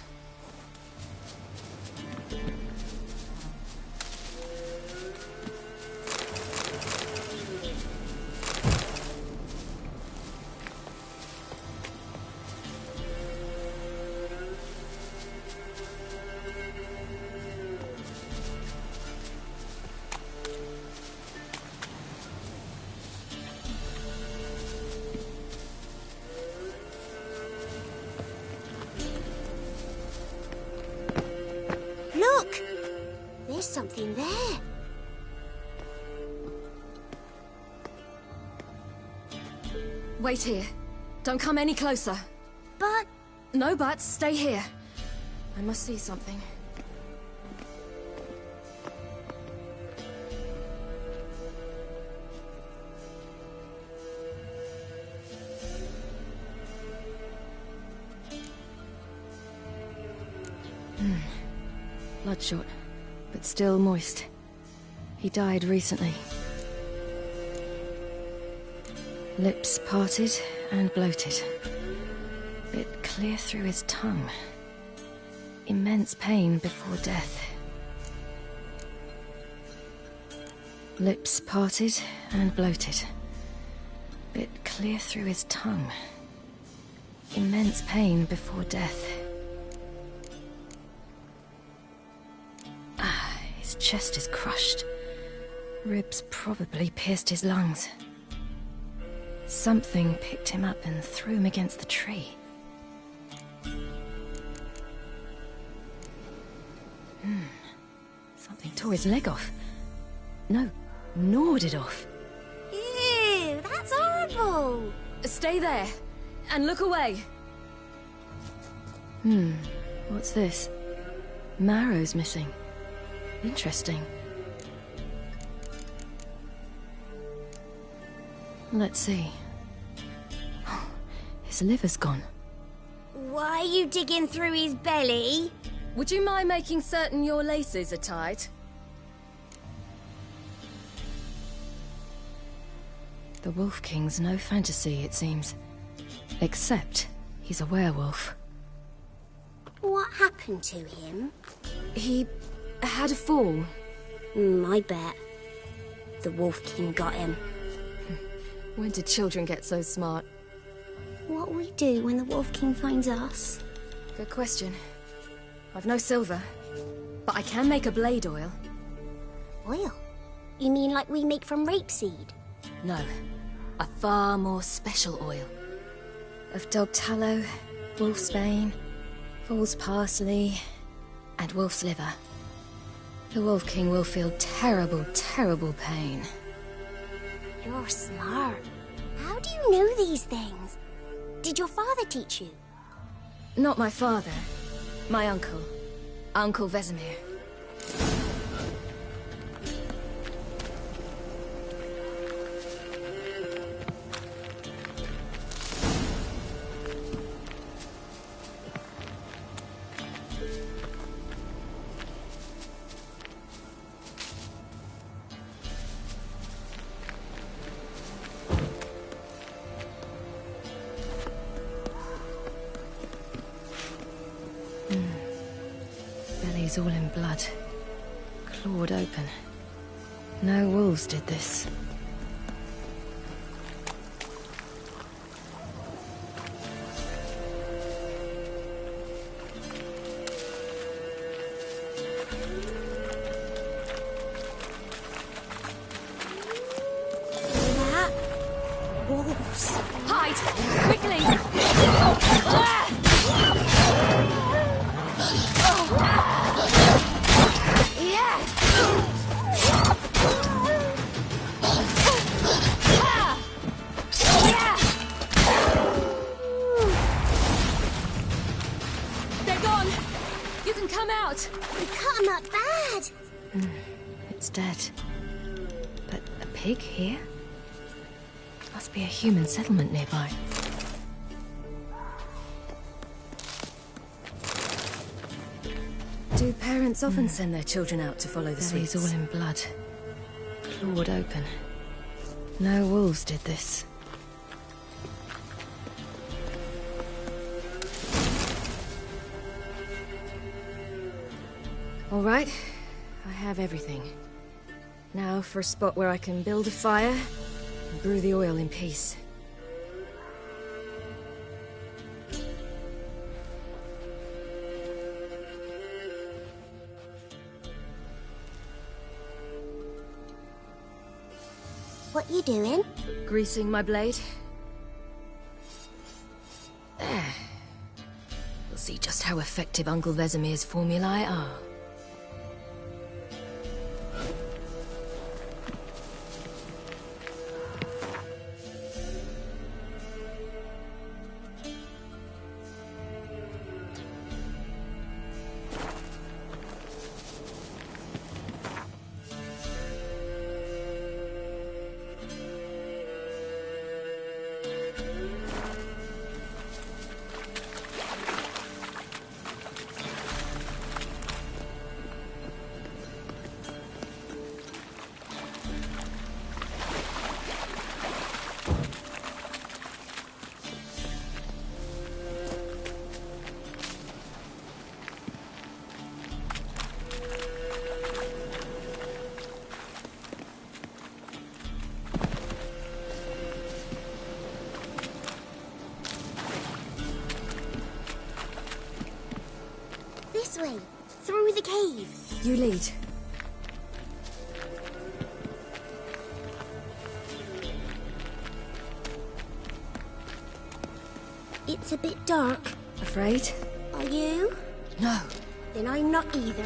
something there. Wait here. Don't come any closer. But... No buts. Stay here. I must see something. Bloodshot, but still moist. He died recently. Lips parted and bloated. Bit clear through his tongue. Immense pain before death. Lips parted and bloated. Bit clear through his tongue. Immense pain before death. His chest is crushed. Ribs probably pierced his lungs. Something picked him up and threw him against the tree. Something tore his leg off. No, gnawed it off. Ew, that's horrible. Stay there, and look away. What's this? Marrow's missing. Interesting. Let's see. His liver's gone. Why are you digging through his belly? Would you mind making certain your laces are tied? The Wolf King's no fantasy, it seems. Except he's a werewolf. What happened to him? He had a fall. I bet. The Wolf King got him. When did children get so smart? What we do when the Wolf King finds us? Good question. I've no silver, but I can make a blade oil. Oil? You mean like we make from rapeseed? No, a far more special oil. Of dog tallow, wolfsbane, fool's parsley, and wolf's liver. The Wolf King will feel terrible, terrible pain. You're smart. How do you know these things? Did your father teach you? Not my father. My uncle. Uncle Vesemir. Belly's all in blood. Clawed open. No wolves did this. Wolves. Hide! Quickly! They're gone! You can come out! We cut him up bad! It's dead. But a pig here? Must be a human settlement nearby. Do parents often send their children out to follow the sweets? Belly's all in blood. Clawed open. No wolves did this. All right, I have everything. Now for a spot where I can build a fire and brew the oil in peace. What you doing? Greasing my blade. There. We'll see just how effective Uncle Vesemir's formulae are. this way, through the cave. You lead. It's a bit dark. Afraid? Are you? No. Then I'm not either.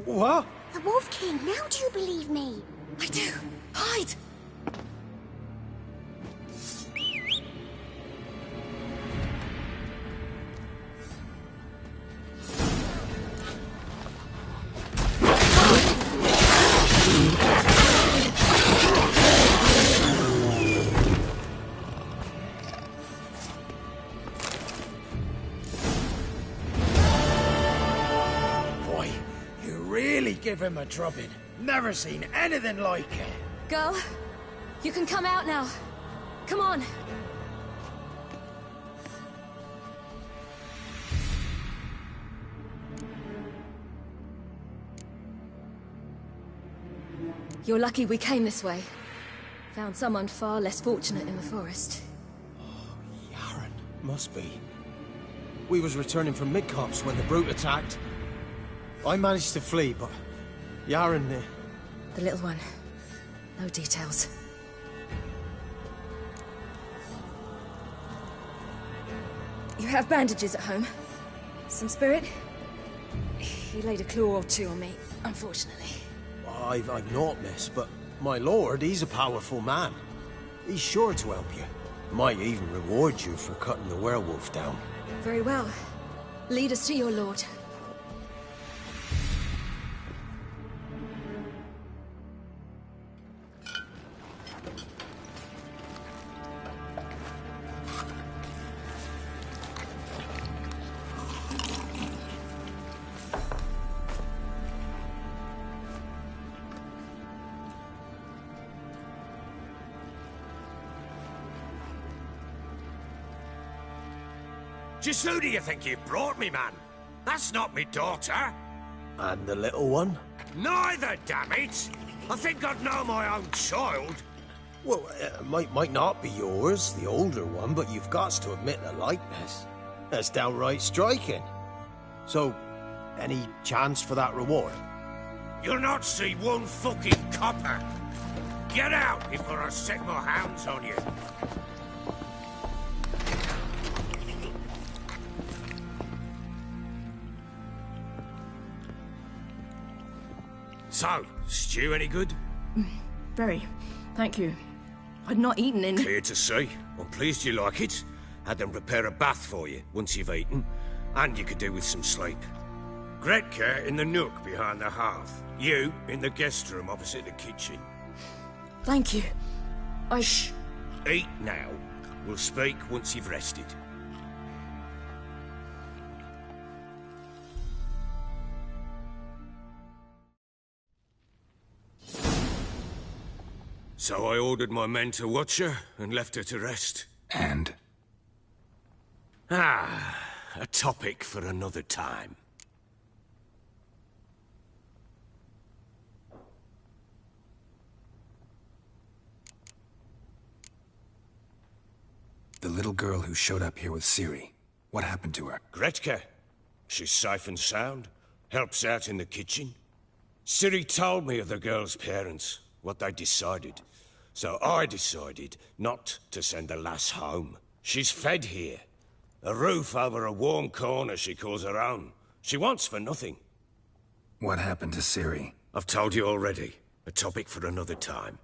What? The Wolf King, now do you believe me? I do. Hide! Give him a drubbing. Never seen anything like it. Girl, you can come out now. Come on. You're lucky we came this way. Found someone far less fortunate in the forest. Yaren, must be. We was returning from Midcopse when the brute attacked. I managed to flee, but Yaren... The little one. No details. You have bandages at home? Some spirit? He laid a claw or two on me, unfortunately. I've not, miss, but my lord, he's a powerful man. He's sure to help you. Might even reward you for cutting the werewolf down. Very well. Lead us to your lord. Just who do you think you brought me, man? That's not me daughter. And the little one? Neither, damn it! I think I'd know my own child. Well, might not be yours, the older one, but you've got to admit the likeness. That's downright striking. So, any chance for that reward? You'll not see one fucking copper. Get out before I set my hounds on you. So, stew any good? Very. Thank you. I'd not eaten in... Clear to see. I'm pleased you like it. Had them prepare a bath for you once you've eaten. And you could do with some sleep. Gretka in the nook behind the hearth. You in the guest room opposite the kitchen. Thank you. Shh. Eat now. We'll speak once you've rested. So I ordered my men to watch her and left her to rest. And? A topic for another time. The little girl who showed up here with Ciri. What happened to her? Gretka. She's safe and sound. Helps out in the kitchen. Ciri told me of the girl's parents, what they decided. So I decided not to send the lass home. She's fed here. A roof over a warm corner she calls her own. She wants for nothing. What happened to Ciri? I've told you already. A topic for another time.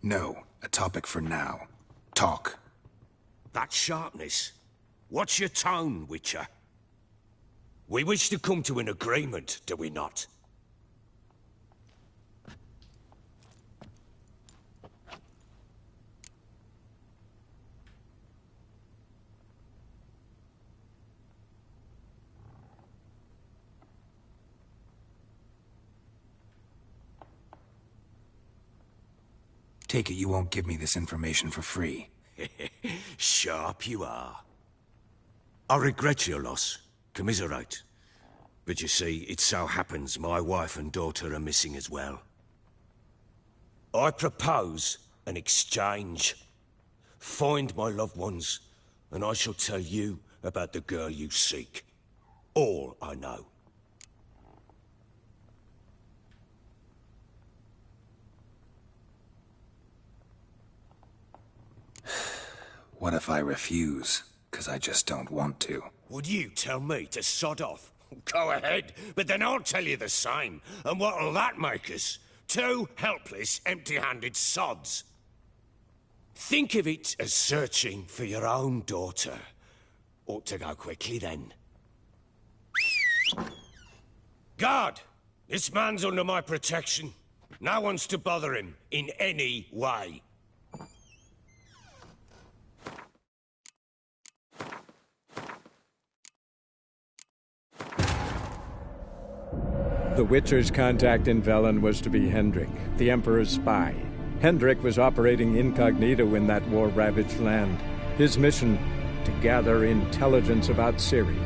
No, a topic for now. Talk. That sharpness. What's your tone, Witcher? We wish to come to an agreement, do we not? Take it you won't give me this information for free. Sharp you are. I regret your loss. Commiserate. But you see, it so happens my wife and daughter are missing as well. I propose an exchange. Find my loved ones, and I shall tell you about the girl you seek. All I know. What if I refuse? 'Cause I just don't want to. Would you tell me to sod off? Go ahead, but then I'll tell you the same. And what'll that make us? Two helpless, empty-handed sods. Think of it as searching for your own daughter. Ought to go quickly, then. Guard! This man's under my protection. No one's to bother him in any way. The Witcher's contact in Velen was to be Hendrik, the Emperor's spy. Hendrik was operating incognito in that war-ravaged land. His mission, to gather intelligence about Ciri.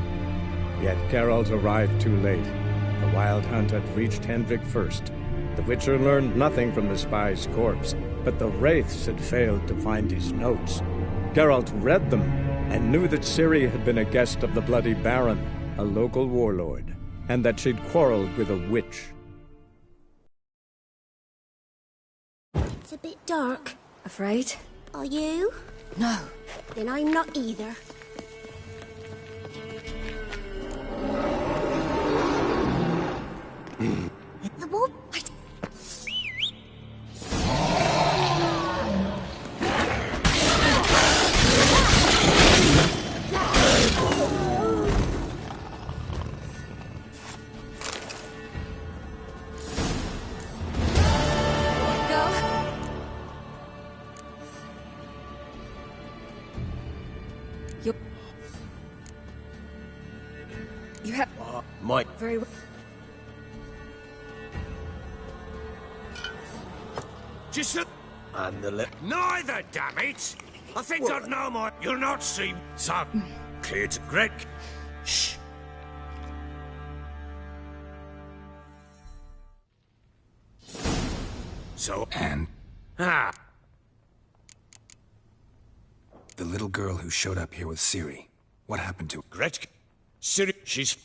Yet Geralt arrived too late. The Wild Hunt had reached Hendrik first. The Witcher learned nothing from the spy's corpse, but the Wraiths had failed to find his notes. Geralt read them, and knew that Ciri had been a guest of the Bloody Baron, a local warlord, and that she'd quarreled with a witch. It's a bit dark. Afraid? Are you? No. Then I'm not either. The wolf... You have... Mike. Very well. Just a... And the lip. Neither, damn it! I think I'd know my... You'll not see... So, clear to Greg. Shh. So... And? Ah. The little girl who showed up here with Ciri. What happened to her? Gretchen. Ciri, she's...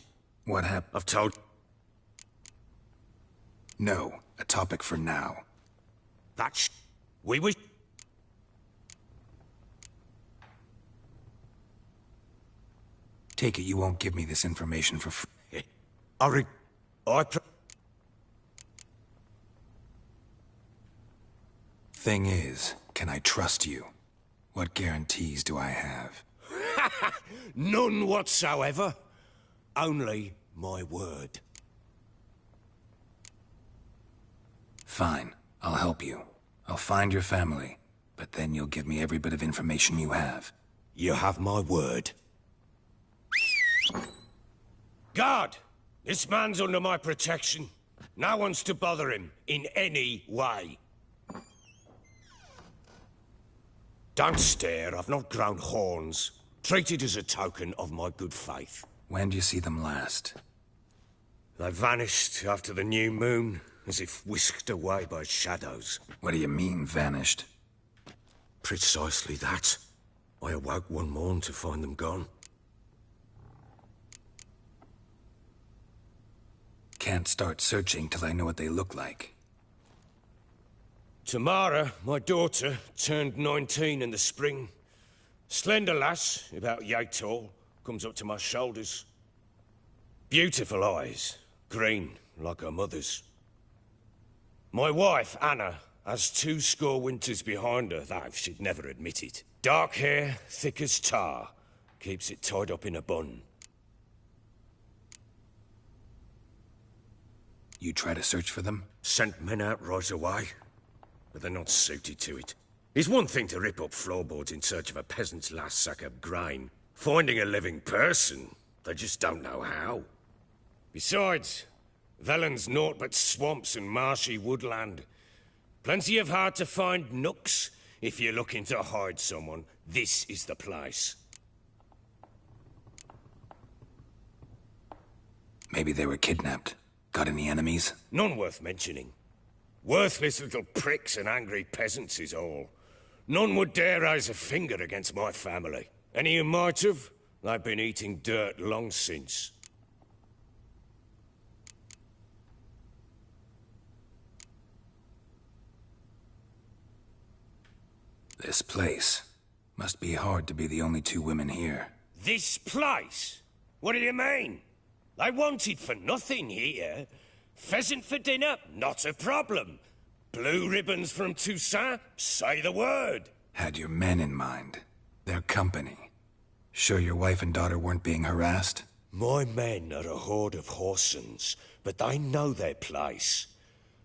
What happened? I've told... No, a topic for now. That's... We wish... Take it you won't give me this information for free. Thing is, can I trust you? What guarantees do I have? None whatsoever. Only my word. Fine, I'll help you. I'll find your family, but then you'll give me every bit of information you have. You have my word. Guard! This man's under my protection. No one's to bother him in any way. Don't stare, I've not grown horns. Treat it as a token of my good faith. When do you see them last? They vanished after the new moon, as if whisked away by shadows. What do you mean, vanished? Precisely that. I awoke one morn to find them gone. Can't start searching till I know what they look like. Tamara, my daughter, turned 19 in the spring. Slender lass, about yay tall, comes up to my shoulders. Beautiful eyes, green like her mother's. My wife, Anna, Has 20 winters behind her, though she'd never admit it. Dark hair, thick as tar. Keeps it tied up in a bun. You try to search for them? Sent men out right away, but they're not suited to it. It's one thing to rip up floorboards in search of a peasant's last sack of grain. Finding a living person, they just don't know how. Besides, Velen's naught but swamps and marshy woodland. Plenty of hard-to-find nooks. If you're looking to hide someone, this is the place. Maybe they were kidnapped. Got any enemies? None worth mentioning. Worthless little pricks and angry peasants is all. None would dare raise a finger against my family. Any who might have, they've been eating dirt long since. This place. Must be hard to be the only 2 women here. This place? What do you mean? They wanted for nothing here. Pheasant for dinner? Not a problem. Blue ribbons from Toussaint? Say the word. Had your men in mind. Their company. Sure your wife and daughter weren't being harassed? My men are a horde of Horsens, but they know their place.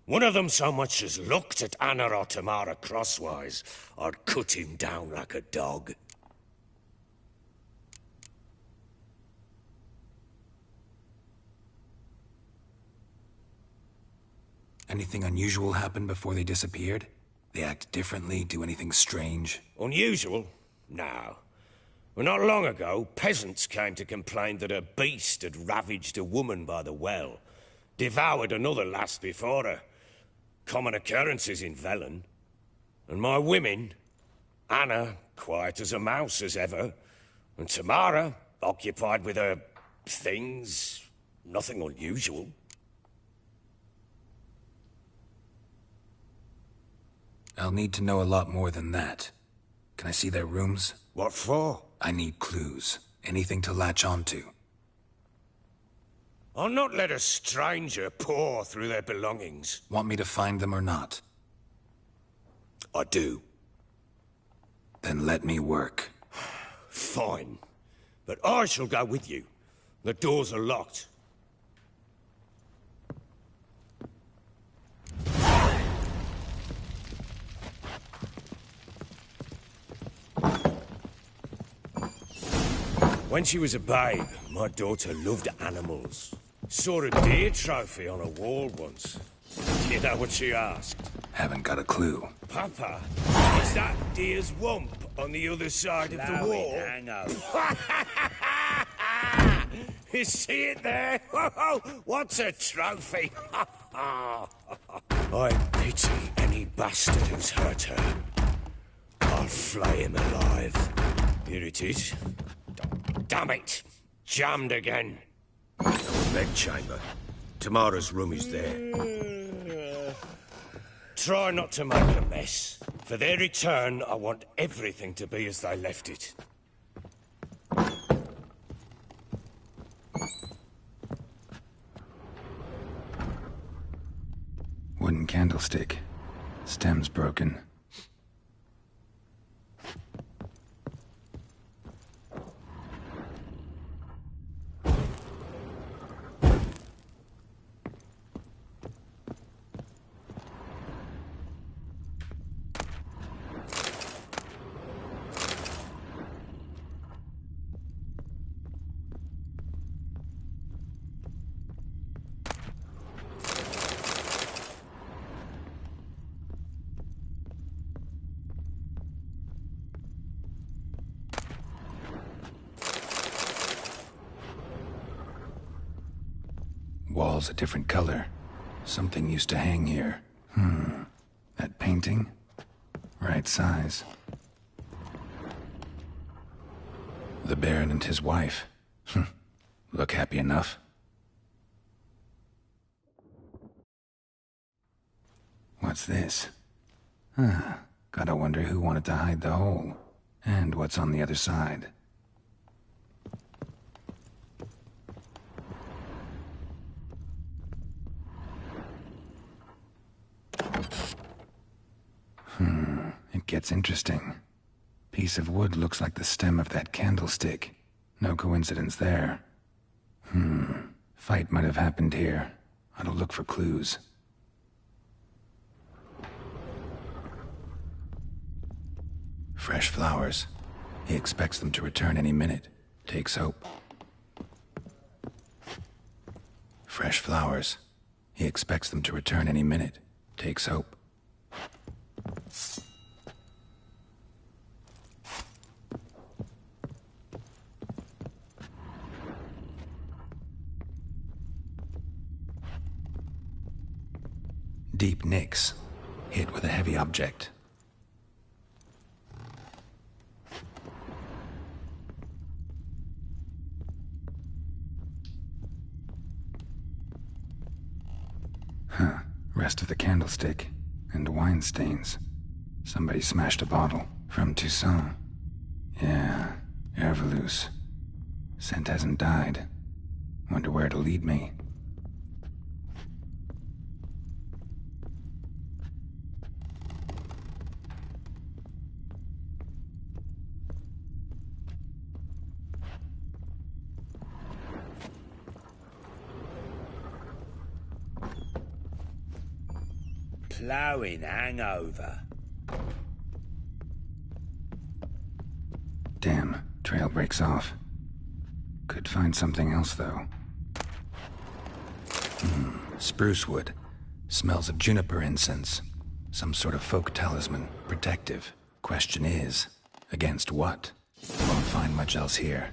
One of them so much as looked at Anna or Tamara crosswise, I'd cut him down like a dog. Anything unusual happen before they disappeared? They act differently, do anything strange? Unusual? No. Well, not long ago, peasants came to complain that a beast had ravaged a woman by the well. Devoured another lass before her. Common occurrences in Velen. And my women, Anna, quiet as a mouse as ever, and Tamara, occupied with her things, nothing unusual. I'll need to know a lot more than that. Can I see their rooms? What for? I need clues. Anything to latch onto. I'll not let a stranger pore through their belongings. Want me to find them or not? I do. Then let me work. Fine. But I shall go with you. The doors are locked. When she was a babe, my daughter loved animals. Saw a deer trophy on a wall once. Do you know what she asked? Haven't got a clue. Papa, is that deer's wump on the other side of the wall? Hang on. You see it there? What's a trophy? I pity any bastard who's hurt her. I'll flay him alive. Here it is. Damn it! Jammed again. Bedchamber. Tamara's room is there. Try not to make a mess. For their return, I want everything to be as they left it. Wooden candlestick. Stem's broken. Wall's a different color. Something used to hang here. That painting? Right size. The Baron and his wife. Look happy enough. What's this? Gotta wonder who wanted to hide the hole. And what's on the other side. gets interesting. Piece of wood looks like the stem of that candlestick. No coincidence there. Fight might have happened here. Ought to look for clues. Fresh flowers. He expects them to return any minute. Takes hope. Fresh flowers. He expects them to return any minute. Takes hope. Deep nicks. Hit with a heavy object. Rest of the candlestick. And wine stains. Somebody smashed a bottle. From Toussaint. Yeah, Herveloos. Scent hasn't died. Wonder where it'll lead me. Ploughing hangover. Damn, trail breaks off. Could find something else, though. Spruce wood. Smells of juniper incense. Some sort of folk talisman. Protective. Question is, against what? Won't find much else here.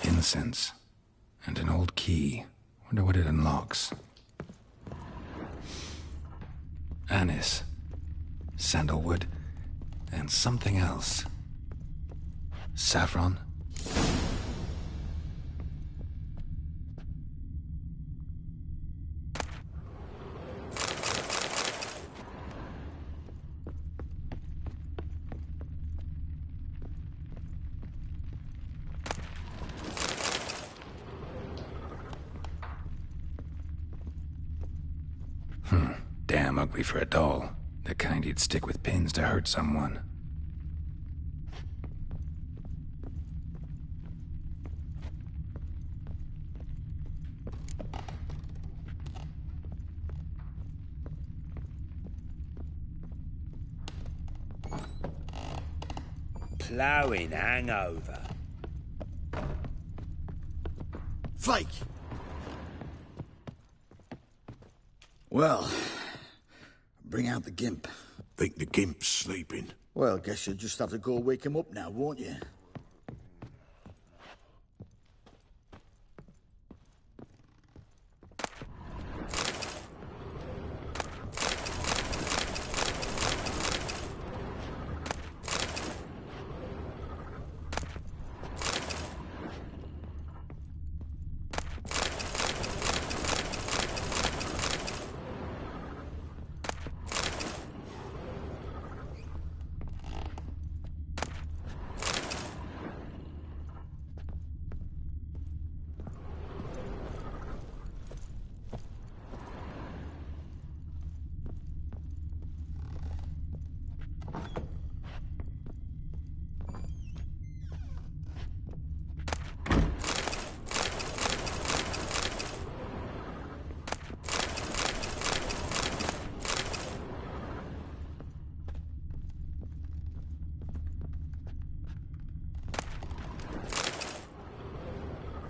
Incense. And an old key. Wonder what it unlocks. Anise. Sandalwood. And something else. Saffron? Damn ugly for a doll. The kind you'd stick with pins to hurt someone. Ploughing hangover. Flake! Well, bring out the gimp. Think the gimp's sleeping? Well, guess you'll just have to go wake him up now, won't you?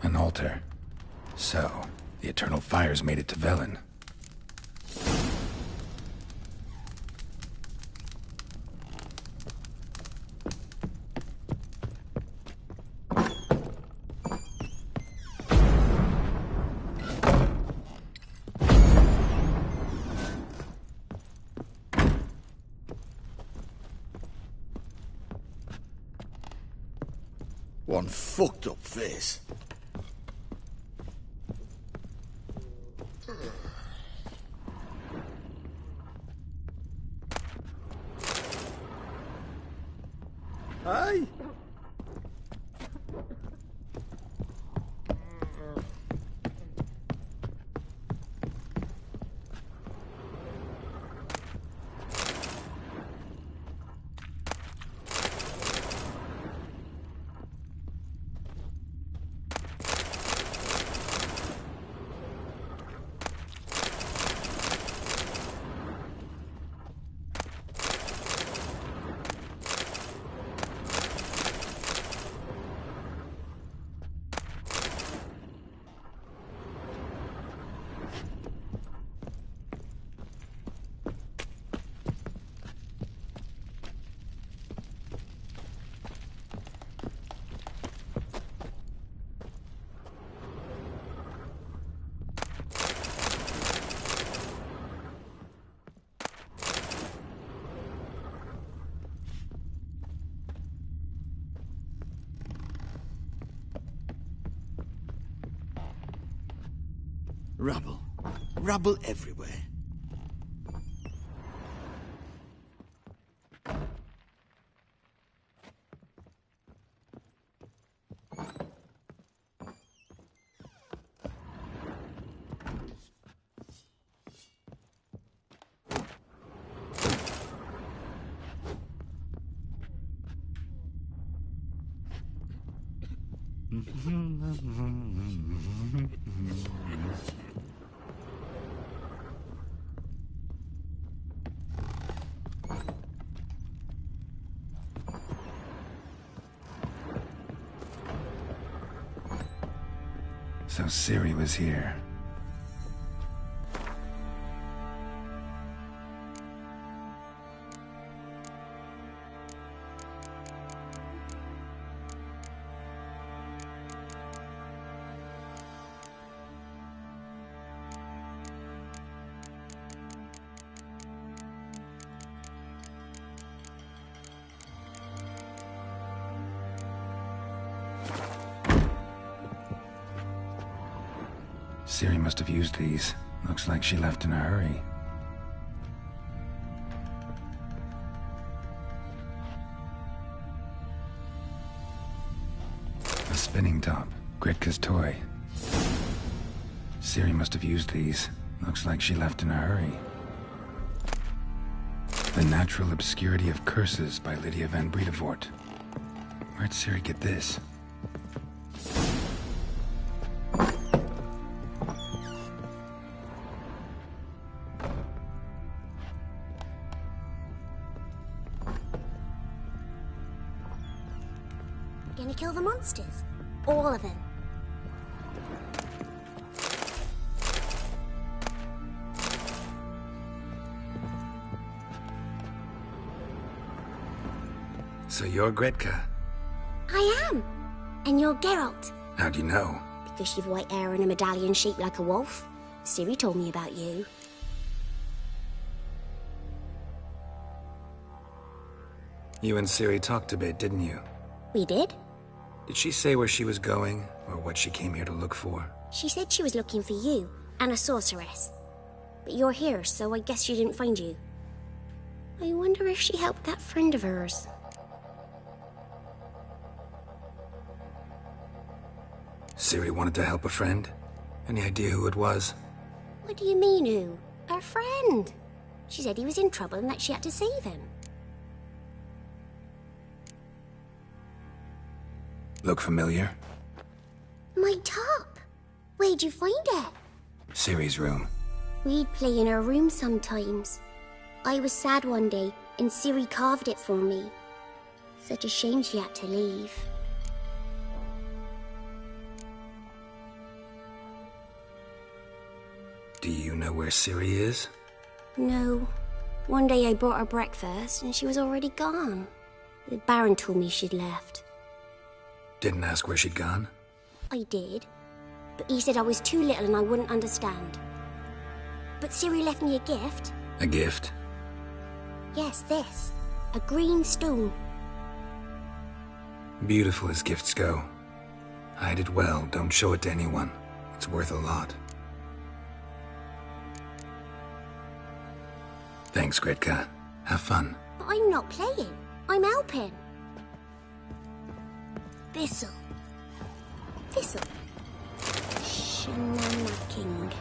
An altar. So, the Eternal Fires made it to Velen. One fucked up face. Aye. Rabble. Rabble everywhere. So Ciri was here. Ciri must have used these. Looks like she left in a hurry. A spinning top. Gretka's toy. Ciri must have used these. Looks like she left in a hurry. The Natural Obscurity of Curses by Lydia van Bredevoort. Where'd Ciri get this? Gonna kill the monsters? All of them. So you're Gretka? I am. And you're Geralt. How'd you know? Because you've white hair and a medallion shaped like a wolf. Ciri told me about you. You and Ciri talked a bit, didn't you? We did. Did she say where she was going, or what she came here to look for? She said she was looking for you, and a sorceress. But you're here, so I guess she didn't find you. I wonder if she helped that friend of hers. Ciri wanted to help a friend? Any idea who it was? What do you mean, who? Her friend. She said he was in trouble and that she had to save him. Look familiar? My top. Where'd you find it? Ciri's room. We'd play in her room sometimes. I was sad one day, and Ciri carved it for me. Such a shame she had to leave. Do you know where Ciri is? No. One day I brought her breakfast, and she was already gone. The Baron told me she'd left. Didn't ask where she'd gone? I did, but he said I was too little and I wouldn't understand. But Ciri left me a gift. A gift? Yes, this. A green stone. Beautiful as gifts go. Hide it well, don't show it to anyone. It's worth a lot. Thanks, Gretka. Have fun. But I'm not playing. I'm helping. Thistle. Thistle. Shinamacking.